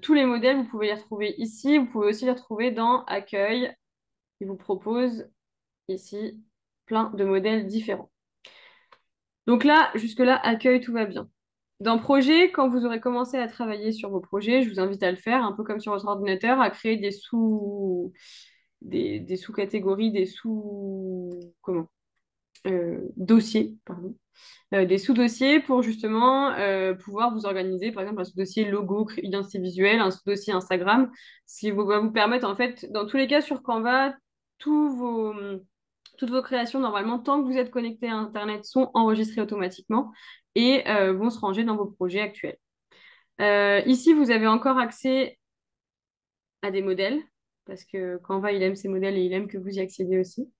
Tous les modèles, vous pouvez les retrouver ici. Vous pouvez aussi les retrouver dans Accueil. Il vous propose ici plein de modèles différents. Donc là, jusque-là, Accueil, tout va bien. Dans Projet, quand vous aurez commencé à travailler sur vos projets, je vous invite à le faire, un peu comme sur votre ordinateur, à créer des sous-catégories, comment? Dossiers, pardon. Des sous-dossiers pour justement pouvoir vous organiser, par exemple un sous-dossier logo, identité visuelle, un sous-dossier Instagram, ce qui va vous permettre en fait, dans tous les cas sur Canva, tous vos, toutes vos créations, normalement, tant que vous êtes connecté à Internet, sont enregistrées automatiquement et vont se ranger dans vos projets actuels. Ici, vous avez encore accès à des modèles, parce que Canva, il aime ces modèles et il aime que vous y accédez aussi.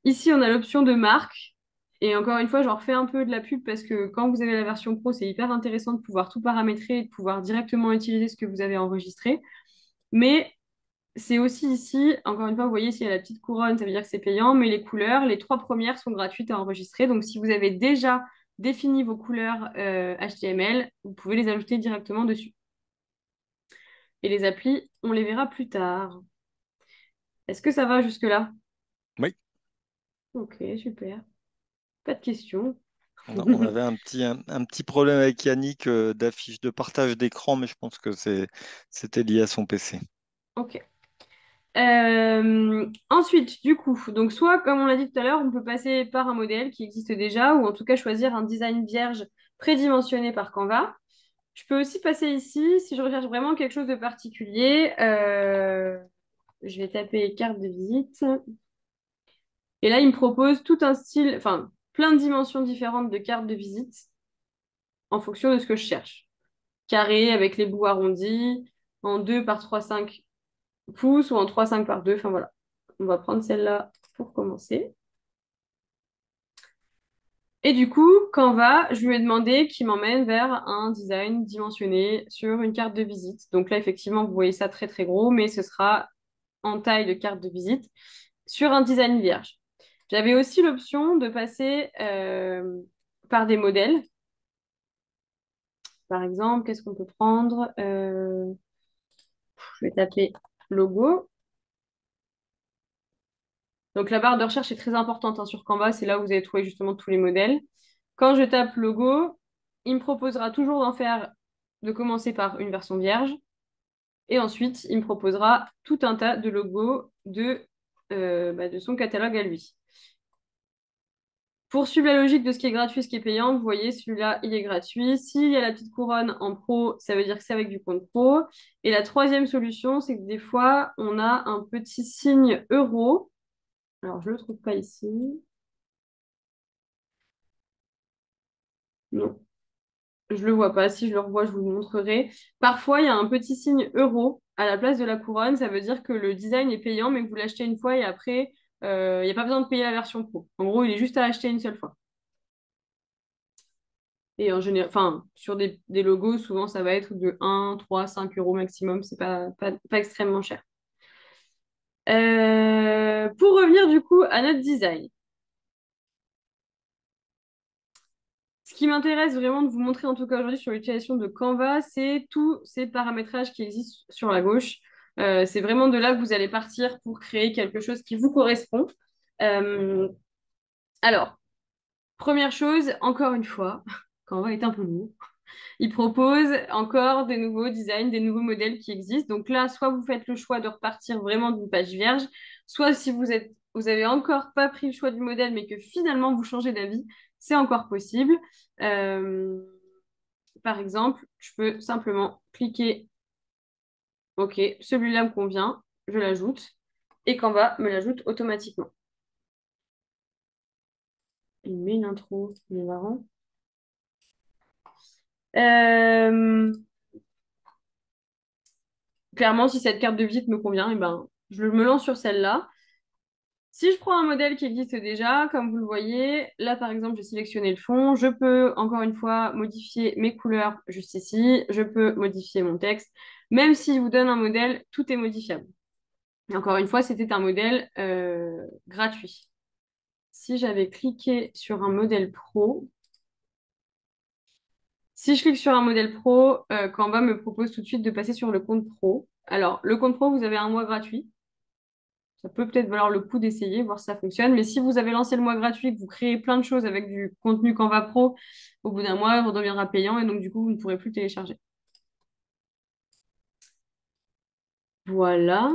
Ici, on a l'option de marque. Et encore une fois, j'en refais un peu de la pub parce que quand vous avez la version pro, c'est hyper intéressant de pouvoir tout paramétrer et de pouvoir directement utiliser ce que vous avez enregistré. Mais c'est aussi ici, encore une fois, vous voyez, s'il y a la petite couronne, ça veut dire que c'est payant, mais les couleurs, les trois premières sont gratuites à enregistrer. Donc, si vous avez déjà défini vos couleurs HTML, vous pouvez les ajouter directement dessus. Et les applis, on les verra plus tard. Est-ce que ça va jusque-là? Oui. Ok, super. Pas de questions. On avait un petit problème avec Yannick de partage d'écran, mais je pense que c'était lié à son PC. Ok. Ensuite, du coup, donc soit, comme on l'a dit tout à l'heure, on peut passer par un modèle qui existe déjà, ou en tout cas choisir un design vierge prédimensionné par Canva. Je peux aussi passer ici, si je recherche vraiment quelque chose de particulier, je vais taper carte de visite. Et là, il me propose tout un style, enfin, plein de dimensions différentes de cartes de visite en fonction de ce que je cherche. Carré avec les bouts arrondis, en 2 par 3,5 pouces ou en 3,5 par 2. Enfin voilà. On va prendre celle-là pour commencer. Et du coup, Canva, je lui ai demandé qu'il m'emmène vers un design dimensionné sur une carte de visite. Donc là, effectivement, vous voyez ça très très gros, mais ce sera en taille de carte de visite sur un design vierge. J'avais aussi l'option de passer par des modèles. Par exemple, qu'est-ce qu'on peut prendre? Je vais taper logo. Donc la barre de recherche est très importante hein, sur Canva, c'est là où vous allez trouver justement tous les modèles. Quand je tape logo, il me proposera toujours de commencer par une version vierge. Et ensuite, il me proposera tout un tas de logos de son catalogue à lui. Pour suivre la logique de ce qui est gratuit, ce qui est payant, vous voyez, celui-là, il est gratuit. S'il y a la petite couronne en pro, ça veut dire que c'est avec du compte pro. Et la troisième solution, c'est que des fois, on a un petit signe euro. Alors, je ne le trouve pas ici. Non, je ne le vois pas. Si je le revois, je vous le montrerai. Parfois, il y a un petit signe euro à la place de la couronne. Ça veut dire que le design est payant, mais que vous l'achetez une fois et après, il n'y a pas besoin de payer la version pro. En gros, il est juste à acheter une seule fois. Et en général, enfin, sur des logos, souvent, ça va être de 1, 3, 5 euros maximum. C'est pas extrêmement cher. Pour revenir du coup à notre design. Ce qui m'intéresse vraiment de vous montrer en tout cas aujourd'hui sur l'utilisation de Canva, c'est tous ces paramétrages qui existent sur la gauche. C'est vraiment de là que vous allez partir pour créer quelque chose qui vous correspond. Euh, alors, première chose, encore une fois, Canva est un peu lourd. Il propose encore des nouveaux designs, des nouveaux modèles qui existent. Donc là, soit vous faites le choix de repartir vraiment d'une page vierge, soit si vous avez encore pas pris le choix du modèle, mais que finalement vous changez d'avis, c'est encore possible. Euh, Par exemple, je peux simplement cliquer OK, celui-là me convient, je l'ajoute et Canva me l'ajoute automatiquement. Il met une intro, il est marrant. Euh, Clairement, si cette carte de visite me convient, eh ben, je me lance sur celle-là. Si je prends un modèle qui existe déjà, comme vous le voyez, là par exemple, j'ai sélectionné le fond. Je peux encore une fois modifier mes couleurs juste ici. Je peux modifier mon texte. Même s'il vous donne un modèle, tout est modifiable. Et encore une fois, c'était un modèle gratuit. Si j'avais cliqué sur un modèle pro, si je clique sur un modèle pro, Canva me propose tout de suite de passer sur le compte pro. Alors, le compte pro, vous avez un mois gratuit. Ça peut peut-être valoir le coup d'essayer, voir si ça fonctionne. Mais si vous avez lancé le mois gratuit, que vous créez plein de choses avec du contenu Canva Pro, au bout d'un mois, il redeviendra payant et donc du coup, vous ne pourrez plus télécharger. Voilà.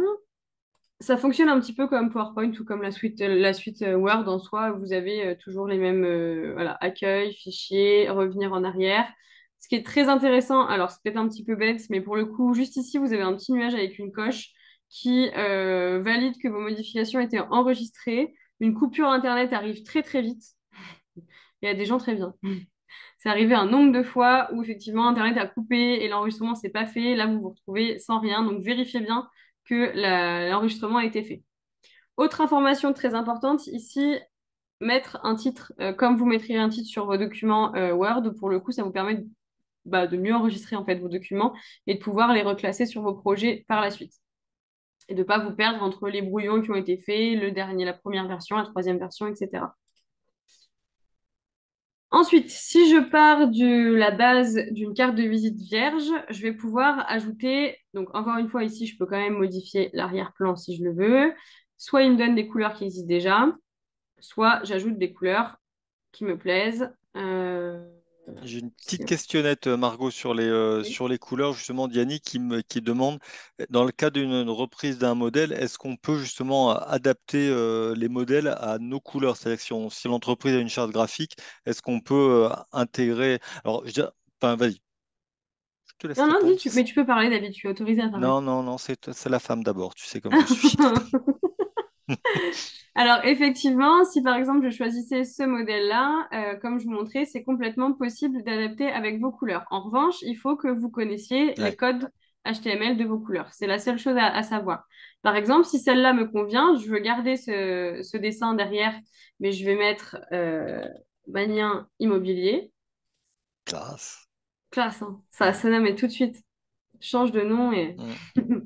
Ça fonctionne un petit peu comme PowerPoint ou comme la suite Word en soi. Vous avez toujours les mêmes voilà, accueil, fichier, revenir en arrière. Ce qui est très intéressant, alors c'est peut-être un petit peu bête, mais pour le coup, juste ici, vous avez un petit nuage avec une coche qui valide que vos modifications étaient enregistrées. Une coupure Internet arrive très très vite. Il y a des gens très bien. C'est arrivé un nombre de fois où effectivement Internet a coupé et l'enregistrement s'est pas fait. Là, vous vous retrouvez sans rien. Donc vérifiez bien que l'enregistrement a été fait. Autre information très importante, ici, mettre un titre, comme vous mettriez un titre sur vos documents Word, pour le coup, ça vous permet de mieux enregistrer en fait vos documents et de pouvoir les reclasser sur vos projets par la suite. Et de ne pas vous perdre entre les brouillons qui ont été faits, le dernier, la première version, la troisième version, etc. Ensuite, si je pars de la base d'une carte de visite vierge, je vais pouvoir ajouter, donc encore une fois ici, je peux quand même modifier l'arrière-plan si je le veux. Soit il me donne des couleurs qui existent déjà, soit j'ajoute des couleurs qui me plaisent. J'ai une petite C'est- questionnette, Margot, oui. sur les couleurs, justement, d'Yannick qui demande, dans le cas d'une reprise d'un modèle, est-ce qu'on peut justement adapter les modèles à nos couleurs? C'est-à-dire que si l'entreprise a une charte graphique, est-ce qu'on peut intégrer... Alors, enfin, vas-y, je te laisse Non, non, dis, répondre. mais tu peux parler, David, tu es autorisé à parler. Non, non, non, c'est la femme d'abord, tu sais comme je suis. Alors, effectivement, si par exemple je choisissais ce modèle-là, comme je vous montrais, c'est complètement possible d'adapter avec vos couleurs. En revanche, il faut que vous connaissiez les Ouais, codes HTML de vos couleurs. C'est la seule chose à savoir. Par exemple, si celle-là me convient, je veux garder ce dessin derrière, mais je vais mettre Banien Immobilier. classe. Classe, hein. Mm, Ça, mais tout de suite. Change de nom et... mm.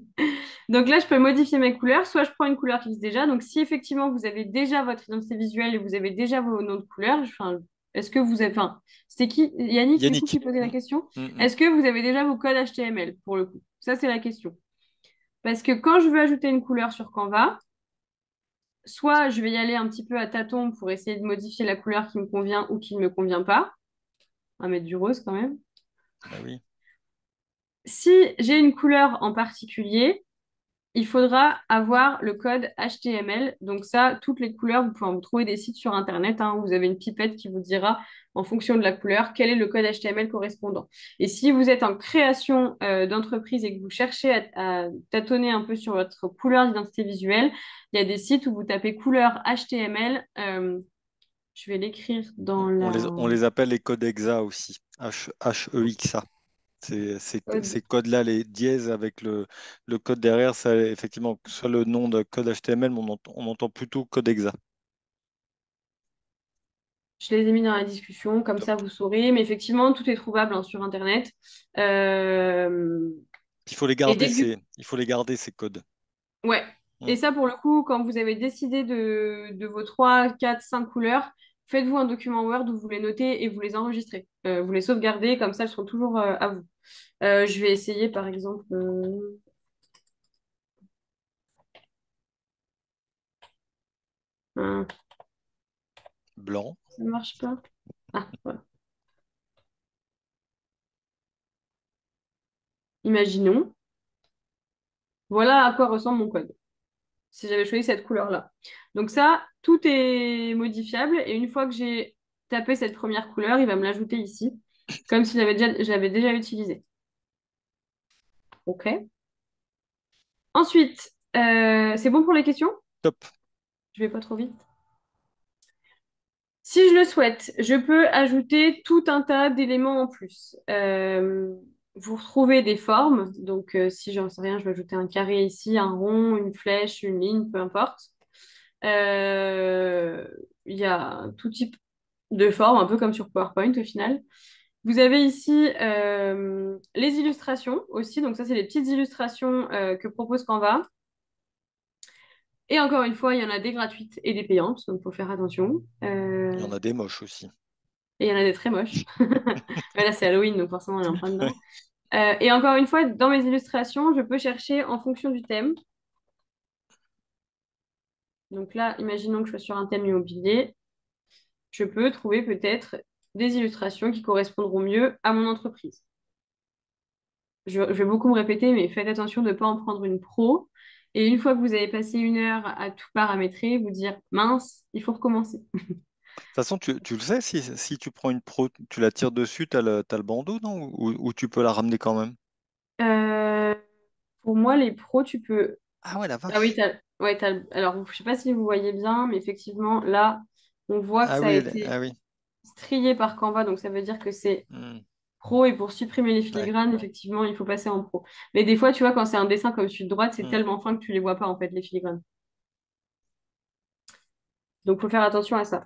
Donc là, je peux modifier mes couleurs. Soit je prends une couleur qui existe déjà. Donc si effectivement vous avez déjà votre identité visuelle et vous avez déjà vos noms de couleurs, enfin, est-ce que vous avez... Enfin, c'était qui? Yannick, du coup, Yannick. qui posait la Mm, question. mm, mm. Est-ce que vous avez déjà vos codes HTML pour le coup? Ça, c'est la question. Parce que quand je veux ajouter une couleur sur Canva, soit je vais y aller un petit peu à tâtons pour essayer de modifier la couleur qui me convient ou qui ne me convient pas. On va mettre du rose quand même. Ah oui. Si j'ai une couleur en particulier, il faudra avoir le code HTML. Donc ça, toutes les couleurs, vous pouvez en trouver des sites sur Internet, hein, où vous avez une pipette qui vous dira, en fonction de la couleur, quel est le code HTML correspondant. Et si vous êtes en création d'entreprise et que vous cherchez à tâtonner un peu sur votre couleur d'identité visuelle, il y a des sites où vous tapez couleur HTML. Je vais l'écrire dans la On les appelle les codes hexa aussi. HEXA. Ces codes-là, les dièses avec le code derrière, ça, effectivement, que ce soit le nom de code HTML, mais on entend plutôt code hexa. Je les ai mis dans la discussion, comme ça Top. vous saurez. Mais effectivement, tout est trouvable hein, sur Internet. Euh, et dès que du Il faut les garder, ces codes. Ouais. Mm. Et ça, pour le coup, quand vous avez décidé de vos 3, 4, 5 couleurs, faites-vous un document Word où vous les notez et vous les enregistrez. Vous les sauvegardez, comme ça, elles seront toujours à vous. Je vais essayer, par exemple... Blanc. ça ne marche pas. Ah, voilà. Imaginons. Voilà à quoi ressemble mon code, si j'avais choisi cette couleur-là. Donc ça, tout est modifiable. Et une fois que j'ai tapé cette première couleur, il va me l'ajouter ici, comme si j'avais déjà utilisé. OK. Ensuite, c'est bon pour les questions? Top. Je vais pas trop vite. Si je le souhaite, je peux ajouter tout un tas d'éléments en plus. Vous retrouvez des formes. Donc, si j'en sais rien, je vais ajouter un carré ici, un rond, une flèche, une ligne, peu importe. Euh, Il y a tout type de formes, un peu comme sur PowerPoint au final. Vous avez ici les illustrations aussi. Donc, ça, c'est les petites illustrations que propose Canva. Et encore une fois, il y en a des gratuites et des payantes, donc il faut faire attention. Il y en a des moches aussi. Et il y en a des très moches. Mais là, c'est Halloween, donc forcément, on est en plein dedans. Et encore une fois, dans mes illustrations, je peux chercher en fonction du thème. Donc là, imaginons que je sois sur un thème immobilier. Je peux trouver peut-être des illustrations qui correspondront mieux à mon entreprise. Je vais beaucoup me répéter, mais faites attention de ne pas en prendre une pro. Et une fois que vous avez passé 1 heure à tout paramétrer, vous dire, mince, il faut recommencer. De toute façon, tu le sais, si tu prends une pro, tu la tires dessus, t'as le bandeau, non? Ou tu peux la ramener quand même? Euh, pour moi, les pros, tu peux. Ah ouais, la Ah oui, vache. ouais, alors je sais pas si vous voyez bien, mais effectivement, là, on voit que Ah ça a oui, été ah oui. strié par Canva, donc ça veut dire que c'est Hmm. pro, et pour supprimer les Ouais. filigranes, effectivement, il faut passer en pro. Mais des fois, tu vois, quand c'est un dessin comme celui de droite, c'est Hmm. tellement fin que tu les vois pas, en fait, les filigranes. Donc, faut faire attention à ça.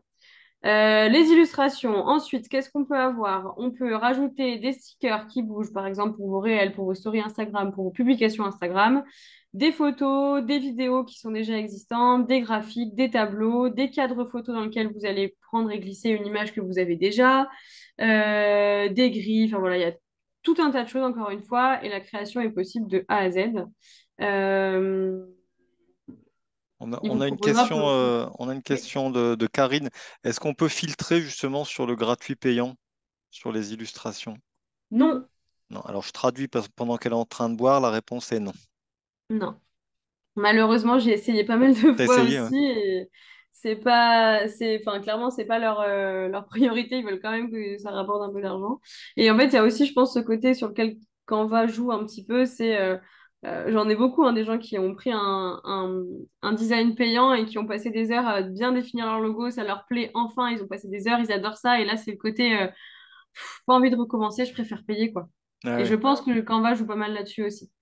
Les illustrations. Ensuite, qu'est-ce qu'on peut avoir? On peut rajouter des stickers qui bougent, par exemple pour vos réels, pour vos stories Instagram, pour vos publications Instagram, des photos, des vidéos qui sont déjà existantes, des graphiques, des tableaux, des cadres photos dans lesquels vous allez prendre et glisser une image que vous avez déjà, des grilles. Enfin voilà, il y a tout un tas de choses encore une fois, et la création est possible de A à Z. Euh, il vous proposera pour le coup. On a une Oui. question de Karine. Est-ce qu'on peut filtrer justement sur le gratuit payant? sur les illustrations? Non, Non. Alors, je traduis pendant qu'elle est en train de boire. La réponse est non. non. Malheureusement, j'ai essayé pas mal de T'as fois essayé, ouais. aussi et c'est pas, c'est, enfin, clairement, c'est pas leur priorité. Ils veulent quand même que ça rapporte un peu d'argent. Et en fait, il y a aussi, je pense, ce côté sur lequel Canva joue un petit peu, j'en ai beaucoup, hein, des gens qui ont pris un design payant et qui ont passé des heures à bien définir leur logo, ça leur plaît enfin, ils ont passé des heures, ils adorent ça. Et là, c'est le côté, pas envie de recommencer, je préfère payer, quoi. Ah Et je ouais. pense que le Canva joue pas mal là-dessus aussi.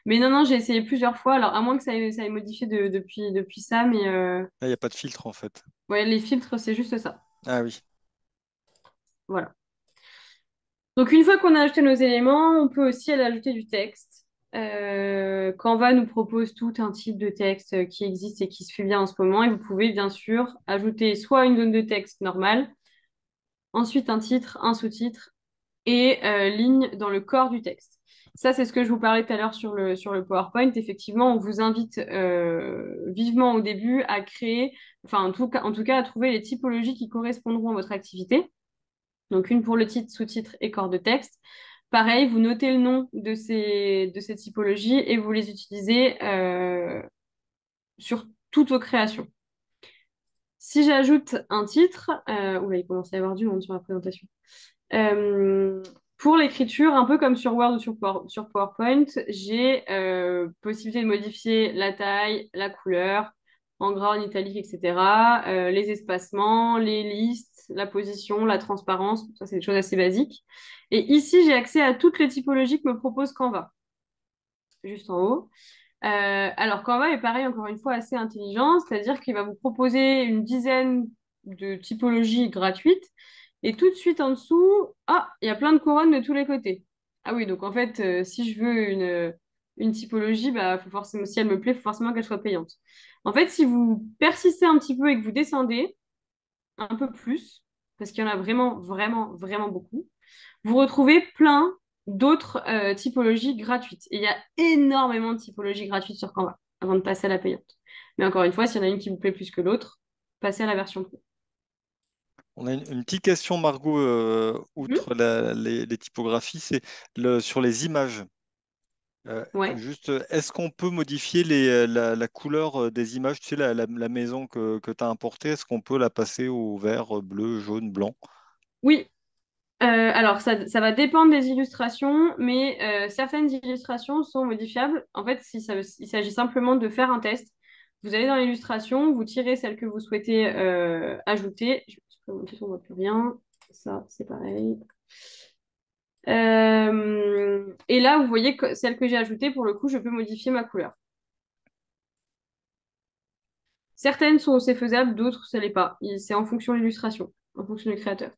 Mais non, non, j'ai essayé plusieurs fois. Alors, à moins que ça ait modifié depuis ça, mais Là, il n'y a pas de filtre, en fait. ouais, les filtres, c'est juste ça. Ah oui. Voilà. Donc, une fois qu'on a ajouté nos éléments, on peut aussi aller ajouter du texte. Canva nous propose tout un type de texte qui existe et qui se fait bien en ce moment. Et vous pouvez bien sûr ajouter soit une zone de texte normale, ensuite un titre, un sous-titre et ligne dans le corps du texte. Ça, c'est ce que je vous parlais tout à l'heure sur le PowerPoint. Effectivement, on vous invite vivement au début à créer, enfin en tout cas à trouver les typologies qui correspondront à votre activité. Donc une pour le titre, sous-titre et corps de texte. Pareil, vous notez le nom de ces typologies et vous les utilisez sur toutes vos créations. Si j'ajoute un titre, oula, il commence à y avoir du monde sur la présentation. Euh, pour l'écriture, un peu comme sur Word ou sur PowerPoint, j'ai possibilité de modifier la taille, la couleur, en gras, en italique, etc. Les espacements, les listes, la position, la transparence, ça c'est des choses assez basiques. Et ici, j'ai accès à toutes les typologies que me propose Canva, juste en haut. Alors Canva est pareil, encore une fois, assez intelligent, c'est-à-dire qu'il va vous proposer une dizaine de typologies gratuites et tout de suite en dessous, ah, il y a plein de couronnes de tous les côtés. Ah oui, donc en fait, si je veux une typologie, bah, faut forcément, si elle me plaît, il faut forcément qu'elle soit payante. En fait, si vous persistez un petit peu et que vous descendez un peu plus, parce qu'il y en a vraiment, vraiment, vraiment beaucoup, vous retrouvez plein d'autres typologies gratuites. Et il y a énormément de typologies gratuites sur Canva avant de passer à la payante. Mais encore une fois, s'il y en a une qui vous plaît plus que l'autre, passez à la version pro. On a une petite question, Margot, Mhm. outre les typographies, c'est sur les images. Ouais. Juste, est-ce qu'on peut modifier la couleur des images? Tu sais, la maison que tu as importée, est-ce qu'on peut la passer au vert, bleu, jaune, blanc? Oui. Alors, ça va dépendre des illustrations, mais certaines illustrations sont modifiables. En fait, il s'agit simplement de faire un test. Vous allez dans l'illustration, vous tirez celle que vous souhaitez ajouter. Je vais vous montrer, on ne voit plus rien. Ça, c'est pareil. Et là, vous voyez que celle que j'ai ajoutée, pour le coup, je peux modifier ma couleur. Certaines sont c'est faisable, d'autres, ce n'est pas. C'est en fonction de l'illustration, en fonction du créateur.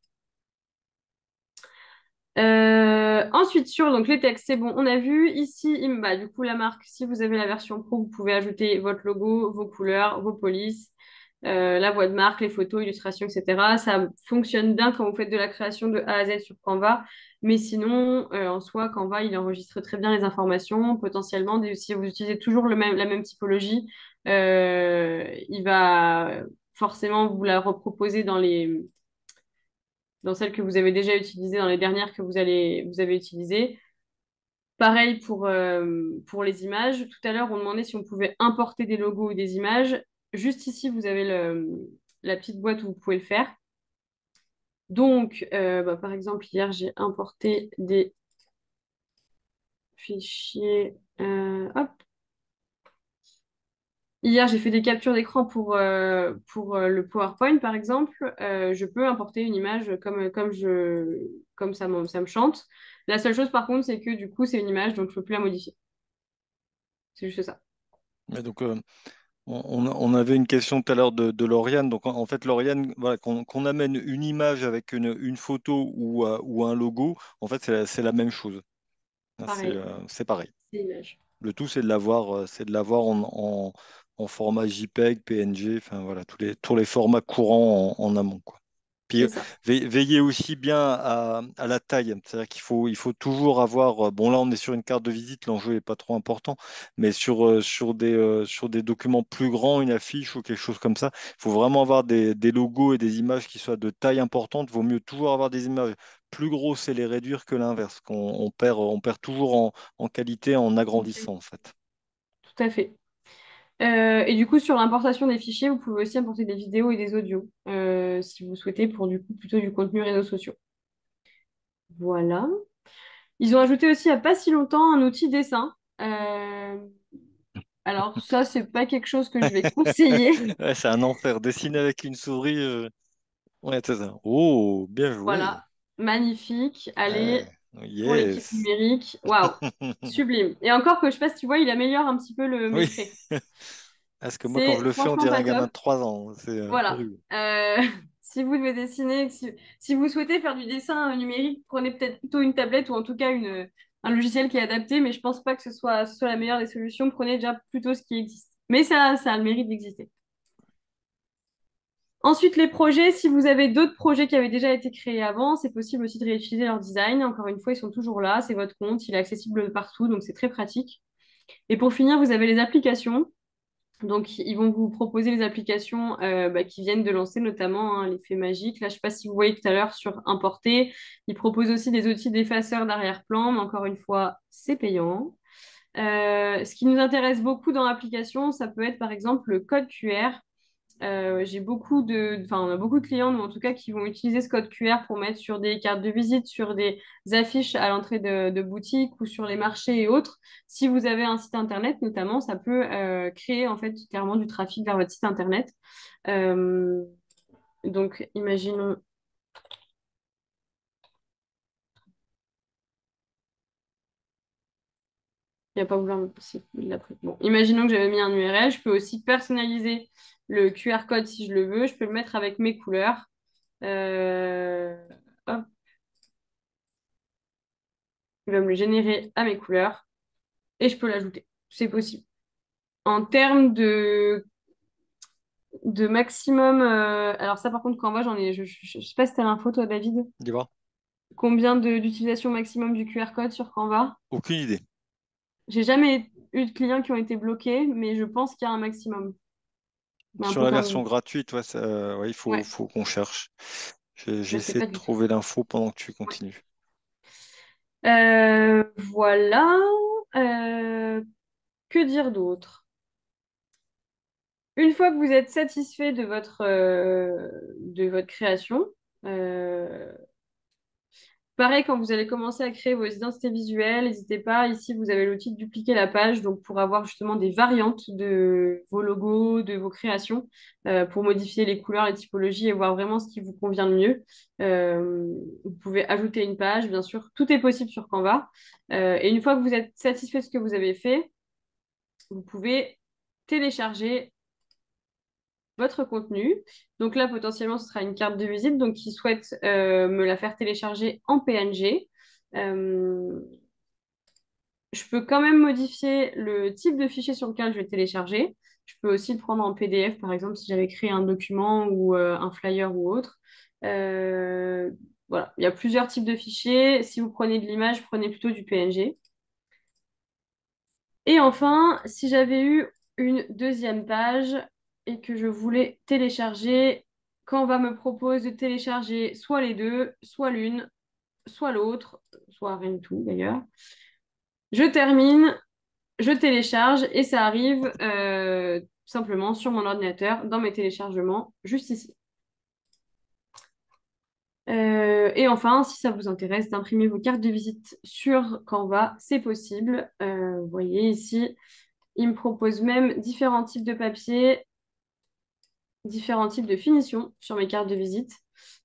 Ensuite, sur donc, les textes, c'est bon, on a vu. Ici, bah, du coup, la marque, si vous avez la version pro, vous pouvez ajouter votre logo, vos couleurs, vos polices, la voix de marque, les photos, illustrations, etc. Ça fonctionne bien quand vous faites de la création de A à Z sur Canva. Mais sinon, en soi, Canva, il enregistre très bien les informations. Potentiellement, si vous utilisez toujours la même typologie, il va forcément vous la reproposer dans celles que vous avez déjà utilisées, dans les dernières que vous avez utilisées. Pareil pour les images. Tout à l'heure, on demandait si on pouvait importer des logos ou des images. Juste ici, vous avez la petite boîte où vous pouvez le faire. Donc, bah, par exemple, hier, j'ai importé des fichiers. Hop. Hier, j'ai fait des captures d'écran pour le PowerPoint, par exemple. Je peux importer une image comme ça me chante. La seule chose, par contre, c'est que du coup, c'est une image, donc je ne peux plus la modifier. C'est juste ça. Mais donc, on avait une question tout à l'heure de Lauriane. Donc, en fait, Lauriane, voilà, qu'on amène une image avec une photo ou un logo, en fait, c'est la même chose. Pareil, C'est pareil. c'est l'image. Le tout, c'est de l'avoir en format JPEG, PNG, enfin voilà, tous les formats courants en amont, quoi. Puis c'est ça. veillez aussi bien à la taille. C'est-à-dire il faut toujours avoir. Bon, là, on est sur une carte de visite, l'enjeu n'est pas trop important, mais sur des documents plus grands, une affiche ou quelque chose comme ça, il faut vraiment avoir des logos et des images qui soient de taille importante. Vaut mieux toujours avoir des images plus grosses et les réduire que l'inverse, qu'on on perd toujours en qualité en Ok. agrandissant, en fait. Tout à fait. Et du coup, sur l'importation des fichiers, vous pouvez aussi importer des vidéos et des audios, si vous souhaitez, pour du coup plutôt du contenu réseaux sociaux. Voilà. Ils ont ajouté aussi il n'y a pas si longtemps un outil dessin. Euh, alors ça, c'est pas quelque chose que je vais conseiller. Ouais, c'est un enfer. Dessiner avec une souris. Ouais, c'est ça. Oh, bien joué. Voilà. Magnifique. Allez, Ouais. pour l'équipe Yes. numérique. Waouh. Sublime. Et encore que je sais pas si tu vois, il améliore un petit peu mes Oui. traits. Parce que moi, quand je C'est le fais, on franchement dirait un pas gamin top. de 3 ans. C'est Voilà. horrible. Si vous devez dessiner, si vous souhaitez faire du dessin numérique, prenez peut-être plutôt une tablette ou en tout cas un logiciel qui est adapté, mais je pense pas que ce soit la meilleure des solutions. Prenez déjà plutôt ce qui existe. Mais ça a le mérite d'exister. Ensuite, les projets, si vous avez d'autres projets qui avaient déjà été créés avant, c'est possible aussi de réutiliser leur design. Encore une fois, ils sont toujours là, c'est votre compte, il est accessible partout, donc c'est très pratique. Et pour finir, vous avez les applications. Donc, ils vont vous proposer les applications qui viennent de lancer, notamment hein, l'effet magique. Là, je ne sais pas si vous voyez tout à l'heure sur Importer. Ils proposent aussi des outils d'effaceur d'arrière-plan, mais encore une fois, c'est payant. Ce qui nous intéresse beaucoup dans l'application, ça peut être par exemple le code QR. On a beaucoup de clients, nous, en tout cas, qui vont utiliser ce code QR pour mettre sur des cartes de visite, sur des affiches à l'entrée de boutiques ou sur les marchés et autres. Si vous avez un site internet, notamment, ça peut créer en fait clairement du trafic vers votre site internet. Euh, donc, imaginons, il n'y a pas vouloir me si, il l'a pris. Bon, imaginons que j'avais mis un URL, je peux aussi personnaliser le QR code si je le veux. Je peux le mettre avec mes couleurs. Euh, hop, il va me le générer à mes couleurs. Et je peux l'ajouter. C'est possible. En termes de maximum, alors ça par contre, Canva, je sais pas si t'as l'info toi, David. Dis voir. Combien d'utilisation maximum du QR code sur Canva? Aucune idée. J'ai jamais eu de clients qui ont été bloqués, mais je pense qu'il y a un maximum. Mais un Sur peu la version comme, gratuite, ouais, ouais, ouais, faut qu'on cherche. je sais J'essaie pas de du tout. trouver l'info pendant que tu Ouais. continues. Voilà. Euh, que dire d'autre? Une fois que vous êtes satisfait de votre création, euh, pareil, quand vous allez commencer à créer vos identités visuelles, n'hésitez pas. Ici, vous avez l'outil de dupliquer la page, donc pour avoir justement des variantes de vos logos, de vos créations, pour modifier les couleurs, les typologies et voir vraiment ce qui vous convient le mieux. Euh, vous pouvez ajouter une page, bien sûr. Tout est possible sur Canva. Et une fois que vous êtes satisfait de ce que vous avez fait, vous pouvez télécharger votre contenu. Donc là, potentiellement, ce sera une carte de visite. Donc, qui souhaite me la faire télécharger en PNG. Euh, je peux quand même modifier le type de fichier sur lequel je vais télécharger. Je peux aussi le prendre en PDF, par exemple, si j'avais créé un document ou un flyer ou autre. Euh, voilà, il y a plusieurs types de fichiers. Si vous prenez de l'image, prenez plutôt du PNG. Et enfin, si j'avais eu une deuxième page et que je voulais télécharger, Canva me propose de télécharger soit les deux, soit l'une, soit l'autre, soit rien du tout d'ailleurs. Je termine, je télécharge et ça arrive simplement sur mon ordinateur dans mes téléchargements, juste ici. Et enfin, si ça vous intéresse d'imprimer vos cartes de visite sur Canva, c'est possible. Vous voyez ici, il me propose même différents types de papier, différents types de finitions sur mes cartes de visite.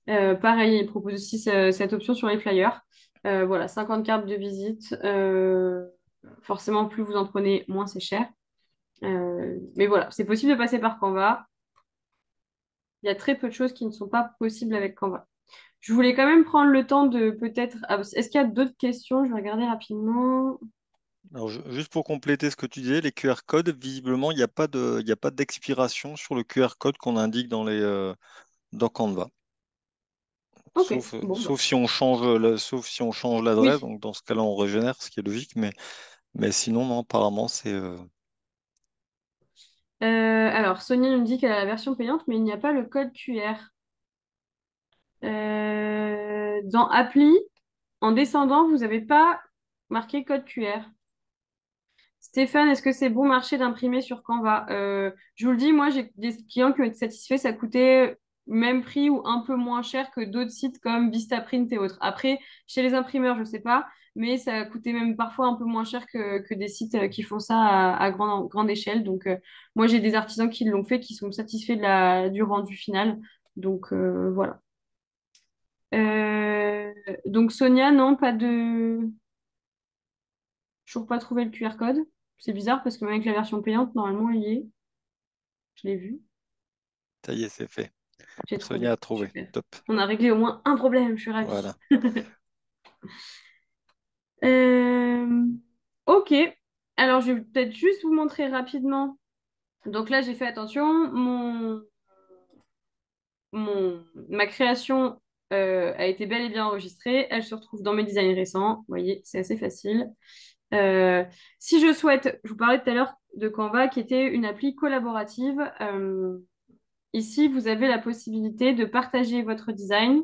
Pareil, il propose aussi cette option sur les flyers. Voilà, 50 cartes de visite. Forcément, plus vous en prenez, moins c'est cher. Mais voilà, c'est possible de passer par Canva. Il y a très peu de choses qui ne sont pas possibles avec Canva. Je voulais quand même prendre le temps de peut-être. Est-ce qu'il y a d'autres questions? Je vais regarder rapidement. Alors, juste pour compléter ce que tu disais, les QR codes, visiblement, il y a pas d'expiration sur le QR code qu'on indique dans Canva. Ok, bon, bah. Sauf si on change l'adresse, Oui. donc dans ce cas-là, on régénère, ce qui est logique, mais sinon, non, apparemment, Alors, Sonia nous dit qu'elle a la version payante, mais il n'y a pas le code QR. Dans Appli, en descendant, vous n'avez pas marqué code QR. Stéphane, est-ce que c'est bon marché d'imprimer sur Canva? Je vous le dis, moi, j'ai des clients qui ont été satisfaits. Ça coûtait même prix ou un peu moins cher que d'autres sites comme Vistaprint et autres. Après, chez les imprimeurs, je ne sais pas, mais ça coûtait même parfois un peu moins cher que des sites qui font ça à grande échelle. Donc, moi, j'ai des artisans qui l'ont fait, qui sont satisfaits du rendu final. Donc, voilà. Euh, donc, Sonia, non, pas de... Toujours pas trouvé le QR code. C'est bizarre parce que même avec la version payante, normalement, il y est. Je l'ai vu. ça y est, c'est fait. J'ai Sonia trouvé. a trouvé. Super. Top. On a réglé au moins un problème. Je suis ravie. Voilà. Euh, Ok. Alors, je vais peut-être juste vous montrer rapidement. Donc là, j'ai fait attention. Ma création a été bel et bien enregistrée. Elle se retrouve dans mes designs récents. Vous voyez, c'est assez facile. Euh, Si je souhaite, je vous parlais tout à l'heure de Canva, qui était une appli collaborative. Ici, vous avez la possibilité de partager votre design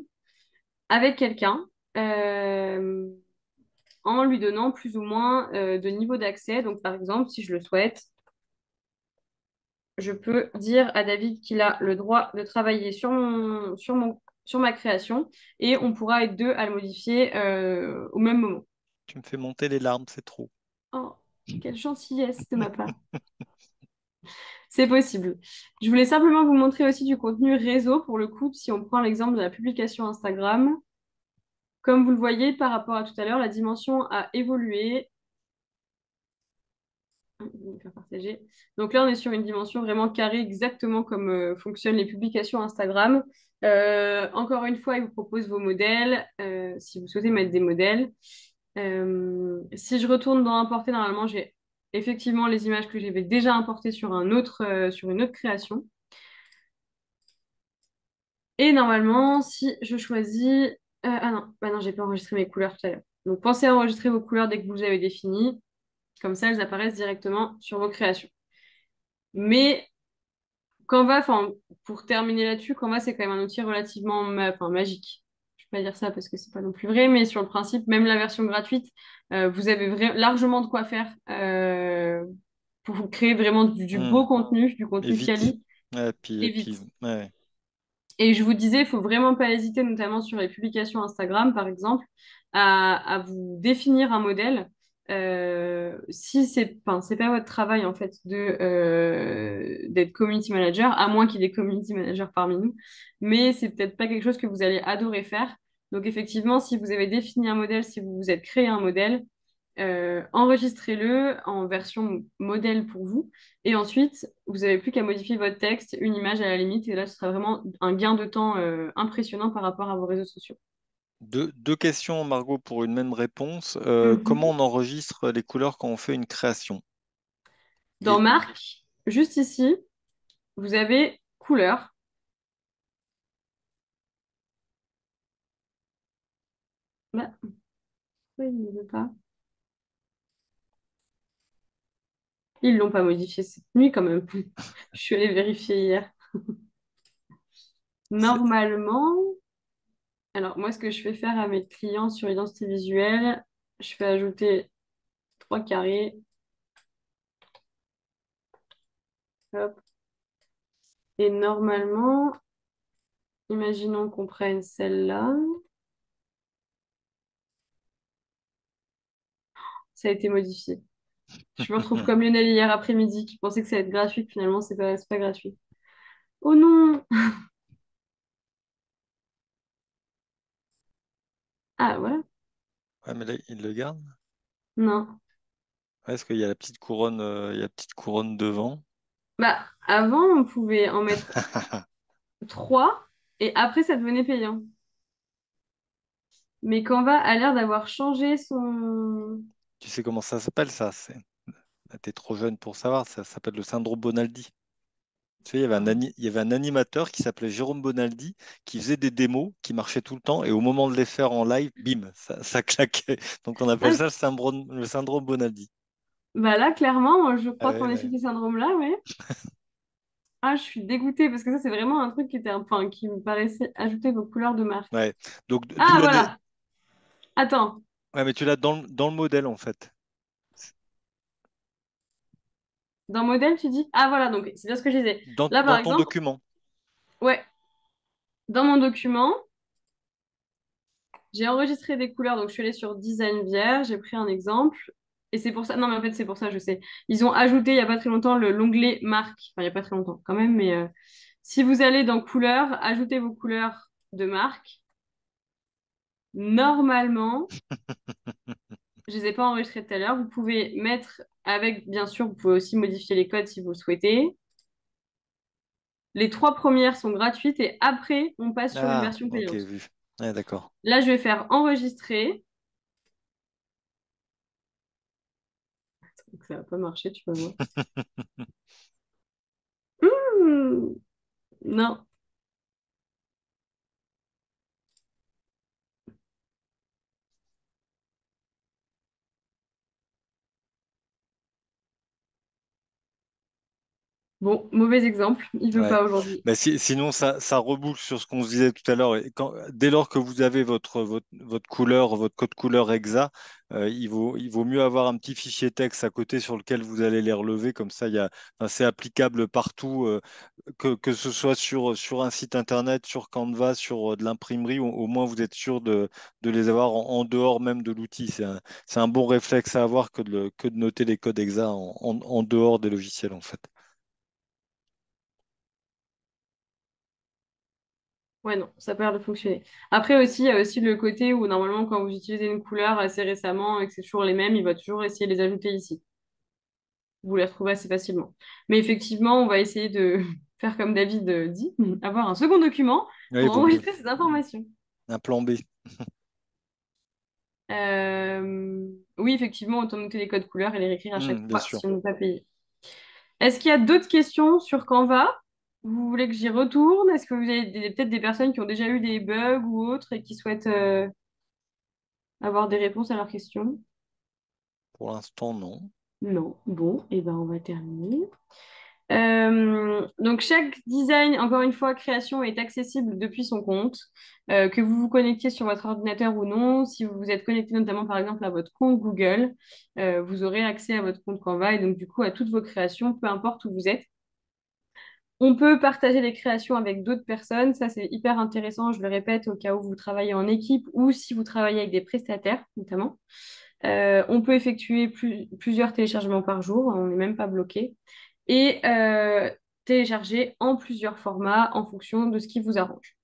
avec quelqu'un euh, en lui donnant plus ou moins de niveau d'accès. Donc, par exemple, si je le souhaite, je peux dire à David qu'il a le droit de travailler sur ma création et Tu, on pourra être deux à le modifier au même moment. tu me fais monter les larmes, c'est trop. Oh, quelle gentillesse de ma part. C'est possible. Je voulais simplement vous montrer aussi du contenu réseau pour le coup, si on prend l'exemple de la publication Instagram. Comme vous le voyez par rapport à tout à l'heure, la dimension a évolué. Je vais me faire partager. Donc là, on est sur une dimension vraiment carrée, exactement comme fonctionnent les publications Instagram. Encore une fois, il vous propose vos modèles, si vous souhaitez mettre des modèles. Si je retourne dans importer, normalement, j'ai effectivement les images que j'avais déjà importées sur une autre création. Et normalement, si je choisis... ah non, bah non, j'ai pas enregistré mes couleurs tout à l'heure. Donc pensez à enregistrer vos couleurs dès que vous les avez définies. Comme ça, elles apparaissent directement sur vos créations. Mais Canva, enfin, pour terminer là-dessus, Canva, c'est quand même un outil relativement enfin, magique. Je ne vais pas dire ça parce que c'est pas non plus vrai, mais sur le principe, même la version gratuite, vous avez largement de quoi faire pour vous créer vraiment du Hmm. beau contenu, du Et contenu vite. quali Et et puis, vite. ouais. Et je vous disais, il faut vraiment pas hésiter, notamment sur les publications Instagram, par exemple, à vous définir un modèle. Si enfin, c'est pas votre travail en fait d'être community manager, à moins qu'il y ait des community managers parmi nous, mais c'est peut-être pas quelque chose que vous allez adorer faire. Donc effectivement, si vous avez défini un modèle, si vous vous êtes créé un modèle, enregistrez-le en version modèle pour vous. Et ensuite, vous n'avez plus qu'à modifier votre texte, une image à la limite. Et là, ce sera vraiment un gain de temps impressionnant par rapport à vos réseaux sociaux. Deux questions, Margot, pour une même réponse. Comment Mhm. on enregistre les couleurs quand on fait une création? Dans Et Marque, juste ici, vous avez couleur. Bah, pourquoi il ne veut pas? Ils l'ont pas modifié cette nuit quand même. Je suis allée vérifier hier. c'est- Normalement, alors moi, ce que je fais faire à mes clients sur l'identité visuelle, je fais ajouter trois carrés. Hop. Et normalement, imaginons qu'on prenne celle-là. Ça a été modifié. Je me retrouve comme Lionel hier après-midi qui pensait que ça allait être gratuit, finalement, c'est pas gratuit. Oh non! Ah, voilà. Ouais, mais là, il le garde. Non. Ouais, est-ce qu'il y a la petite couronne, il y a la petite couronne devant? Bah, avant, on pouvait en mettre trois et après, ça devenait payant. Mais Canva a l'air d'avoir changé son... Tu sais comment ça s'appelle, ça? T'es trop jeune pour savoir. Ça s'appelle le syndrome Bonaldi. Tu sais, il y avait un animateur qui s'appelait Jérôme Bonaldi qui faisait des démos qui marchaient tout le temps et au moment de les faire en live, bim, ça claquait. Donc on appelle Ah, ça le syndrome Bonaldi. bah là, clairement, moi, je crois Ouais, qu'on est sur ouais. ce syndrome-là, ouais. Ah, je suis dégoûtée parce que ça, c'est vraiment un truc qui était, enfin, qui me paraissait ajouter vos couleurs de marque. Ouais. Donc d'où Ah, la voilà. Attends. ouais, mais tu l'as dans le modèle en fait. Dans modèle, tu dis? Ah, voilà. Donc, c'est bien ce que je disais. Là, par Dans ton exemple, document. ouais, dans mon document, j'ai enregistré des couleurs. Donc, je suis allée sur Design vierge, j'ai pris un exemple. Et c'est pour ça. Non, mais en fait, c'est pour ça, je sais. Ils ont ajouté il n'y a pas très longtemps l'onglet marque. Enfin, il n'y a pas très longtemps quand même. Mais si vous allez dans couleurs, ajoutez vos couleurs de marque. Normalement, je ne les ai pas enregistrées tout à l'heure. Vous pouvez mettre avec, bien sûr, vous pouvez aussi modifier les codes si vous le souhaitez. Les trois premières sont gratuites et après, on passe sur une Ah, version ok, payante. vu. Ouais, d'accord. Là, je vais faire enregistrer. Donc, ça va pas marcher, tu vas voir. Hmm, non. Bon, mauvais exemple. Il veut Ouais. pas aujourd'hui. Bah, sinon, ça reboucle sur ce qu'on se disait tout à l'heure. Et dès lors que vous avez votre couleur, votre code couleur exa, il vaut mieux avoir un petit fichier texte à côté sur lequel vous allez les relever. Comme ça, enfin, c'est applicable partout, que ce soit sur un site internet, sur Canva, sur de l'imprimerie. Au moins, vous êtes sûr de les avoir en dehors même de l'outil. C'est un bon réflexe à avoir que de noter les codes exa en dehors des logiciels, en fait. Ouais, non, ça perd de fonctionner. Après aussi, il y a aussi le côté où normalement, quand vous utilisez une couleur assez récemment et que c'est toujours les mêmes, il va toujours essayer de les ajouter ici. Vous les retrouvez assez facilement. Mais effectivement, on va essayer de faire comme David dit, avoir un second document Oui, il pour vaut mieux. enregistrer ces informations. Un plan B. Oui, effectivement, autant noter les codes couleurs et les réécrire à chaque Bien fois sûr. si on n'est pas payé. Est-ce qu'il y a d'autres questions sur Canva? Vous voulez que j'y retourne? Est-ce que vous avez peut-être des personnes qui ont déjà eu des bugs ou autres et qui souhaitent avoir des réponses à leurs questions? Pour l'instant, non. Non. Bon, et ben on va terminer. Donc chaque design, encore une fois, création est accessible depuis son compte, que vous vous connectiez sur votre ordinateur ou non. Si vous vous êtes connecté notamment par exemple à votre compte Google, vous aurez accès à votre compte Canva et donc du coup à toutes vos créations, peu importe où vous êtes. On peut partager les créations avec d'autres personnes, ça c'est hyper intéressant, je le répète, au cas où vous travaillez en équipe ou si vous travaillez avec des prestataires notamment. On peut effectuer plusieurs téléchargements par jour, on n'est même pas bloqué, et télécharger en plusieurs formats en fonction de ce qui vous arrange.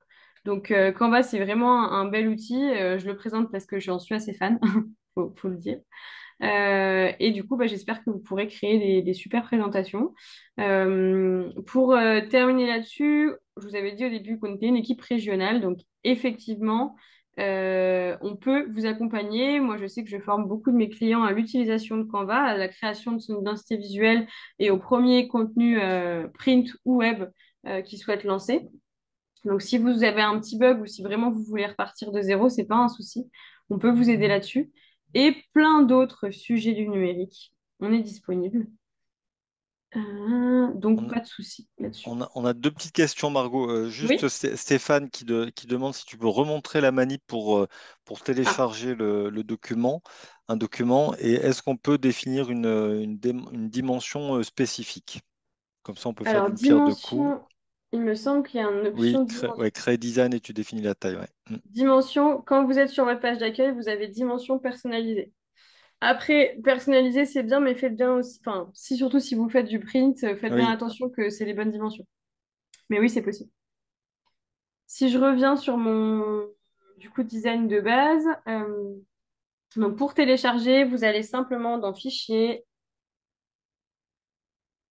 Donc Canva, c'est vraiment un bel outil. Je le présente parce que j'en suis assez fan, faut le dire. Et du coup, bah, j'espère que vous pourrez créer des super présentations. Pour terminer là-dessus, je vous avais dit au début qu'on était une équipe régionale. Donc, effectivement, on peut vous accompagner. Moi, je sais que je forme beaucoup de mes clients à l'utilisation de Canva, à la création de son identité visuelle et au premier contenu print ou web qu'ils souhaitent lancer. Donc, si vous avez un petit bug ou si vraiment vous voulez repartir de zéro, c'est pas un souci. On peut vous aider là-dessus. Et plein d'autres sujets du numérique. On est disponible. Donc, On a, pas de souci là-dessus. on a deux petites questions, Margot. Juste Oui? Stéphane qui demande si tu peux remontrer la manip pour Ah, télécharger le document, un document, et est-ce qu'on peut définir une dimension spécifique? Comme ça, on peut faire alors, d'une pierre deux coups. dimension, il me semble qu'il y a une Oui, option dimension. ouais, créer design et tu définis la taille. Ouais. Dimension, quand vous êtes sur votre page d'accueil, vous avez dimension personnalisée. Après, personnaliser, c'est bien, mais faites bien aussi, enfin, si surtout si vous faites du print, faites bien Oui, attention que c'est les bonnes dimensions. Mais oui, c'est possible. Si je reviens sur mon du coup design de base, donc pour télécharger, vous allez simplement dans Fichier.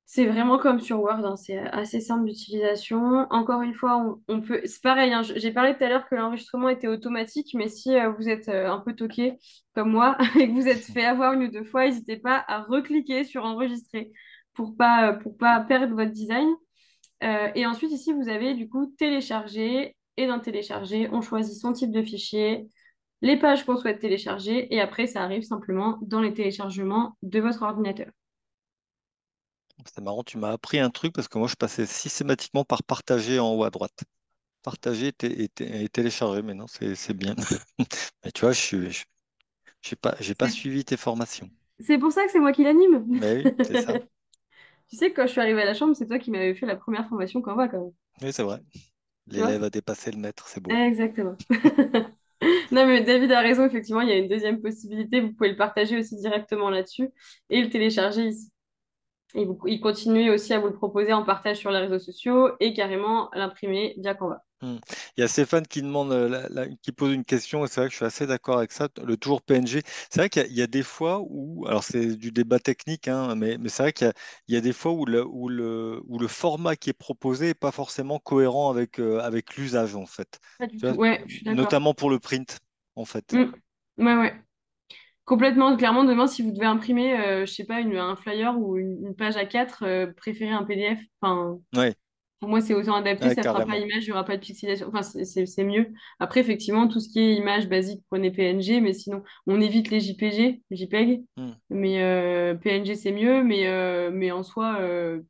C'est vraiment comme sur Word, hein, c'est assez simple d'utilisation. Encore une fois, on peut. C'est pareil, hein, j'ai parlé tout à l'heure que l'enregistrement était automatique, mais si vous êtes un peu toqué comme moi et que vous êtes fait avoir une ou deux fois, n'hésitez pas à recliquer sur enregistrer pour pas perdre votre design. Et ensuite, ici, vous avez du coup télécharger. Et dans télécharger, on choisit son type de fichier, les pages qu'on souhaite télécharger. Et après, ça arrive simplement dans les téléchargements de votre ordinateur. C'est marrant, tu m'as appris un truc parce que moi, je passais systématiquement par partager en haut à droite. Partager et télécharger, mais non, c'est bien. Mais tu vois, j'ai pas C'est suivi tes formations. c'est pour ça que c'est moi qui l'anime. Mais oui, c'est ça. Tu sais que quand je suis arrivée à la chambre, c'est toi qui m'avais fait la première formation Canva quand même. Oui, c'est vrai. Tu vois? L'élève a dépassé le maître, c'est beau. Exactement. Non, mais David a raison, effectivement, il y a une deuxième possibilité. Vous pouvez le partager aussi directement là-dessus et le télécharger ici. Et il continue aussi à vous le proposer en partage sur les réseaux sociaux et carrément l'imprimer via Canva. Hmm. Il y a Stéphane qui demande, qui pose une question, et c'est vrai que je suis assez d'accord avec ça, le toujours PNG. C'est vrai qu'il y a des fois où, alors c'est du débat technique, hein, mais c'est vrai qu'il y a des fois où le format qui est proposé n'est pas forcément cohérent avec l'usage, en fait. Pas du Tu vois, tout. Ouais, je suis d'accord. notamment pour le print, en fait. Mm. Ouais, ouais. Complètement. Clairement, demain, si vous devez imprimer, je sais pas, un flyer ou une page A4, préférez un PDF. Enfin, Oui, pour moi, c'est autant adapté, ça fera pas carrément. image, il n'y aura pas de pixelisation. Enfin, c'est mieux. Après, effectivement, tout ce qui est image basique, prenez PNG, mais sinon, on évite les JPG, JPEG. Hmm. Mais PNG, c'est mieux, mais en soi,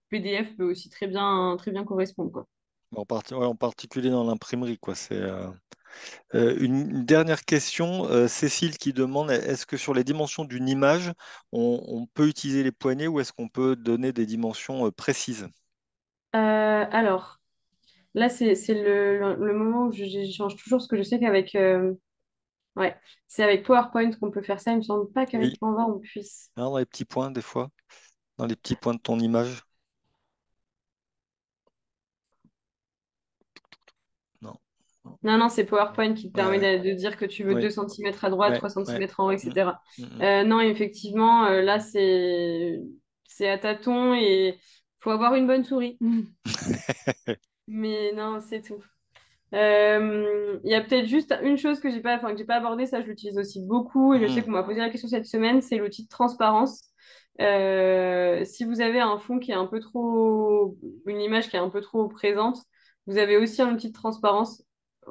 PDF peut aussi très bien correspondre, quoi. Ouais, en particulier dans l'imprimerie, quoi. Une dernière question, Cécile qui demande, est-ce que sur les dimensions d'une image, on peut utiliser les poignées ou est-ce qu'on peut donner des dimensions précises? Alors, là, c'est le moment où j'échange toujours, parce que je sais qu'avec ouais, c'est avec PowerPoint qu'on peut faire ça. Il me semble pas Oui, qu'avec Canva, on puisse. hein, dans les petits points, des fois, dans les petits points de ton image. Non. Non. Non, non, c'est PowerPoint qui te Ouais, permet ouais, de dire que tu veux ouais, 2 centimètres à droite, ouais, 3 ouais. centimètres en haut, Mm, etc. mm, mm. Non, effectivement, là, c'est à tâtons et faut avoir une bonne souris. Mais non, c'est tout. Il y a peut-être juste une chose que j'ai pas abordée, ça je l'utilise aussi beaucoup et je sais Mm. qu'on m'a posé la question cette semaine, c'est l'outil de transparence. Si vous avez un fond qui est un peu trop, une image qui est un peu trop présente, vous avez aussi un outil de transparence,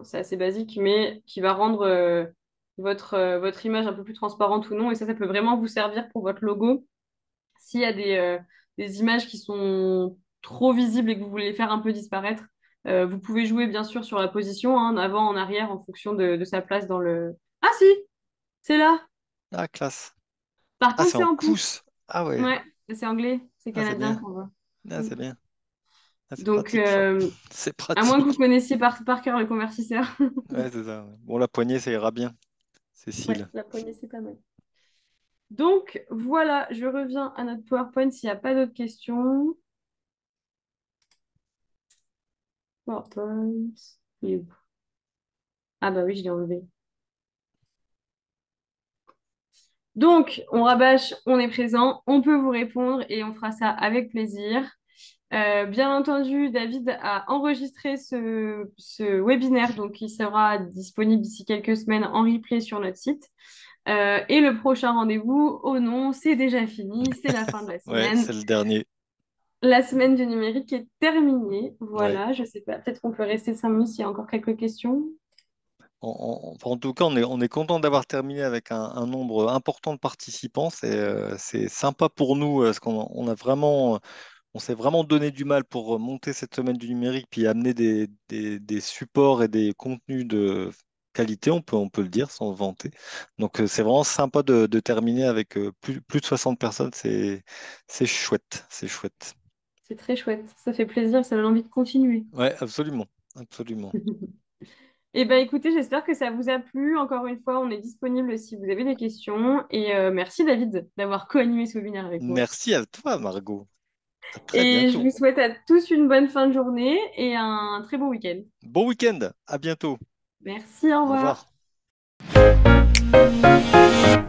c'est assez basique, mais qui va rendre votre image un peu plus transparente ou non, et ça peut vraiment vous servir pour votre logo. S'il y a des images qui sont trop visibles et que vous voulez les faire un peu disparaître, vous pouvez jouer bien sûr sur la position, hein, en avant, en arrière, en fonction de sa place dans le... Ah si, c'est là. Ah, classe. Par Ah, contre, c'est c'est en en pouces. pouces. Ah ouais. Ouais, c'est anglais, c'est Ah, c'est canadien bien. qu'on voit. Ah, Mm. c'est bien. Ah, c'est Donc, pratique, ça. C'est à moins que vous pratique. connaissiez par cœur le convertisseur. Ouais, c'est ça. Ouais. Bon, la poignée, ça ira bien, Ouais, Cécile. la poignée, c'est pas mal. Donc, voilà, je reviens à notre PowerPoint s'il n'y a pas d'autres questions. PowerPoint. Il est où? Ah bah oui, je l'ai enlevé. Donc, on rabâche, on est présent, on peut vous répondre et on fera ça avec plaisir. Bien entendu, David a enregistré ce webinaire, donc il sera disponible d'ici quelques semaines en replay sur notre site. Et le prochain rendez-vous, oh non, c'est déjà fini, c'est la fin de la Ouais, semaine. c'est le dernier. La semaine du numérique est terminée. Ouais. Voilà, je sais pas, peut-être qu'on peut rester 5 minutes s'il y a encore quelques questions. Enfin, en tout cas, on est content d'avoir terminé avec un nombre important de participants. C'est sympa pour nous, parce on a vraiment, on s'est vraiment donné du mal pour monter cette semaine du numérique, puis amener des supports et des contenus de qualité, on peut le dire sans se vanter. Donc, c'est vraiment sympa de terminer avec plus de 60 personnes. C'est chouette, c'est chouette. C'est très chouette, ça fait plaisir, ça donne envie de continuer. Ouais, absolument, absolument. Eh bien, écoutez, j'espère que ça vous a plu. Encore une fois, on est disponible si vous avez des questions. Et merci David d'avoir co-animé ce webinaire avec moi. Merci à toi, Margot. À très Et je bientôt. vous souhaite à tous une bonne fin de journée et un très beau week-end. Bon week-end. À bientôt. Merci, au Au revoir. revoir.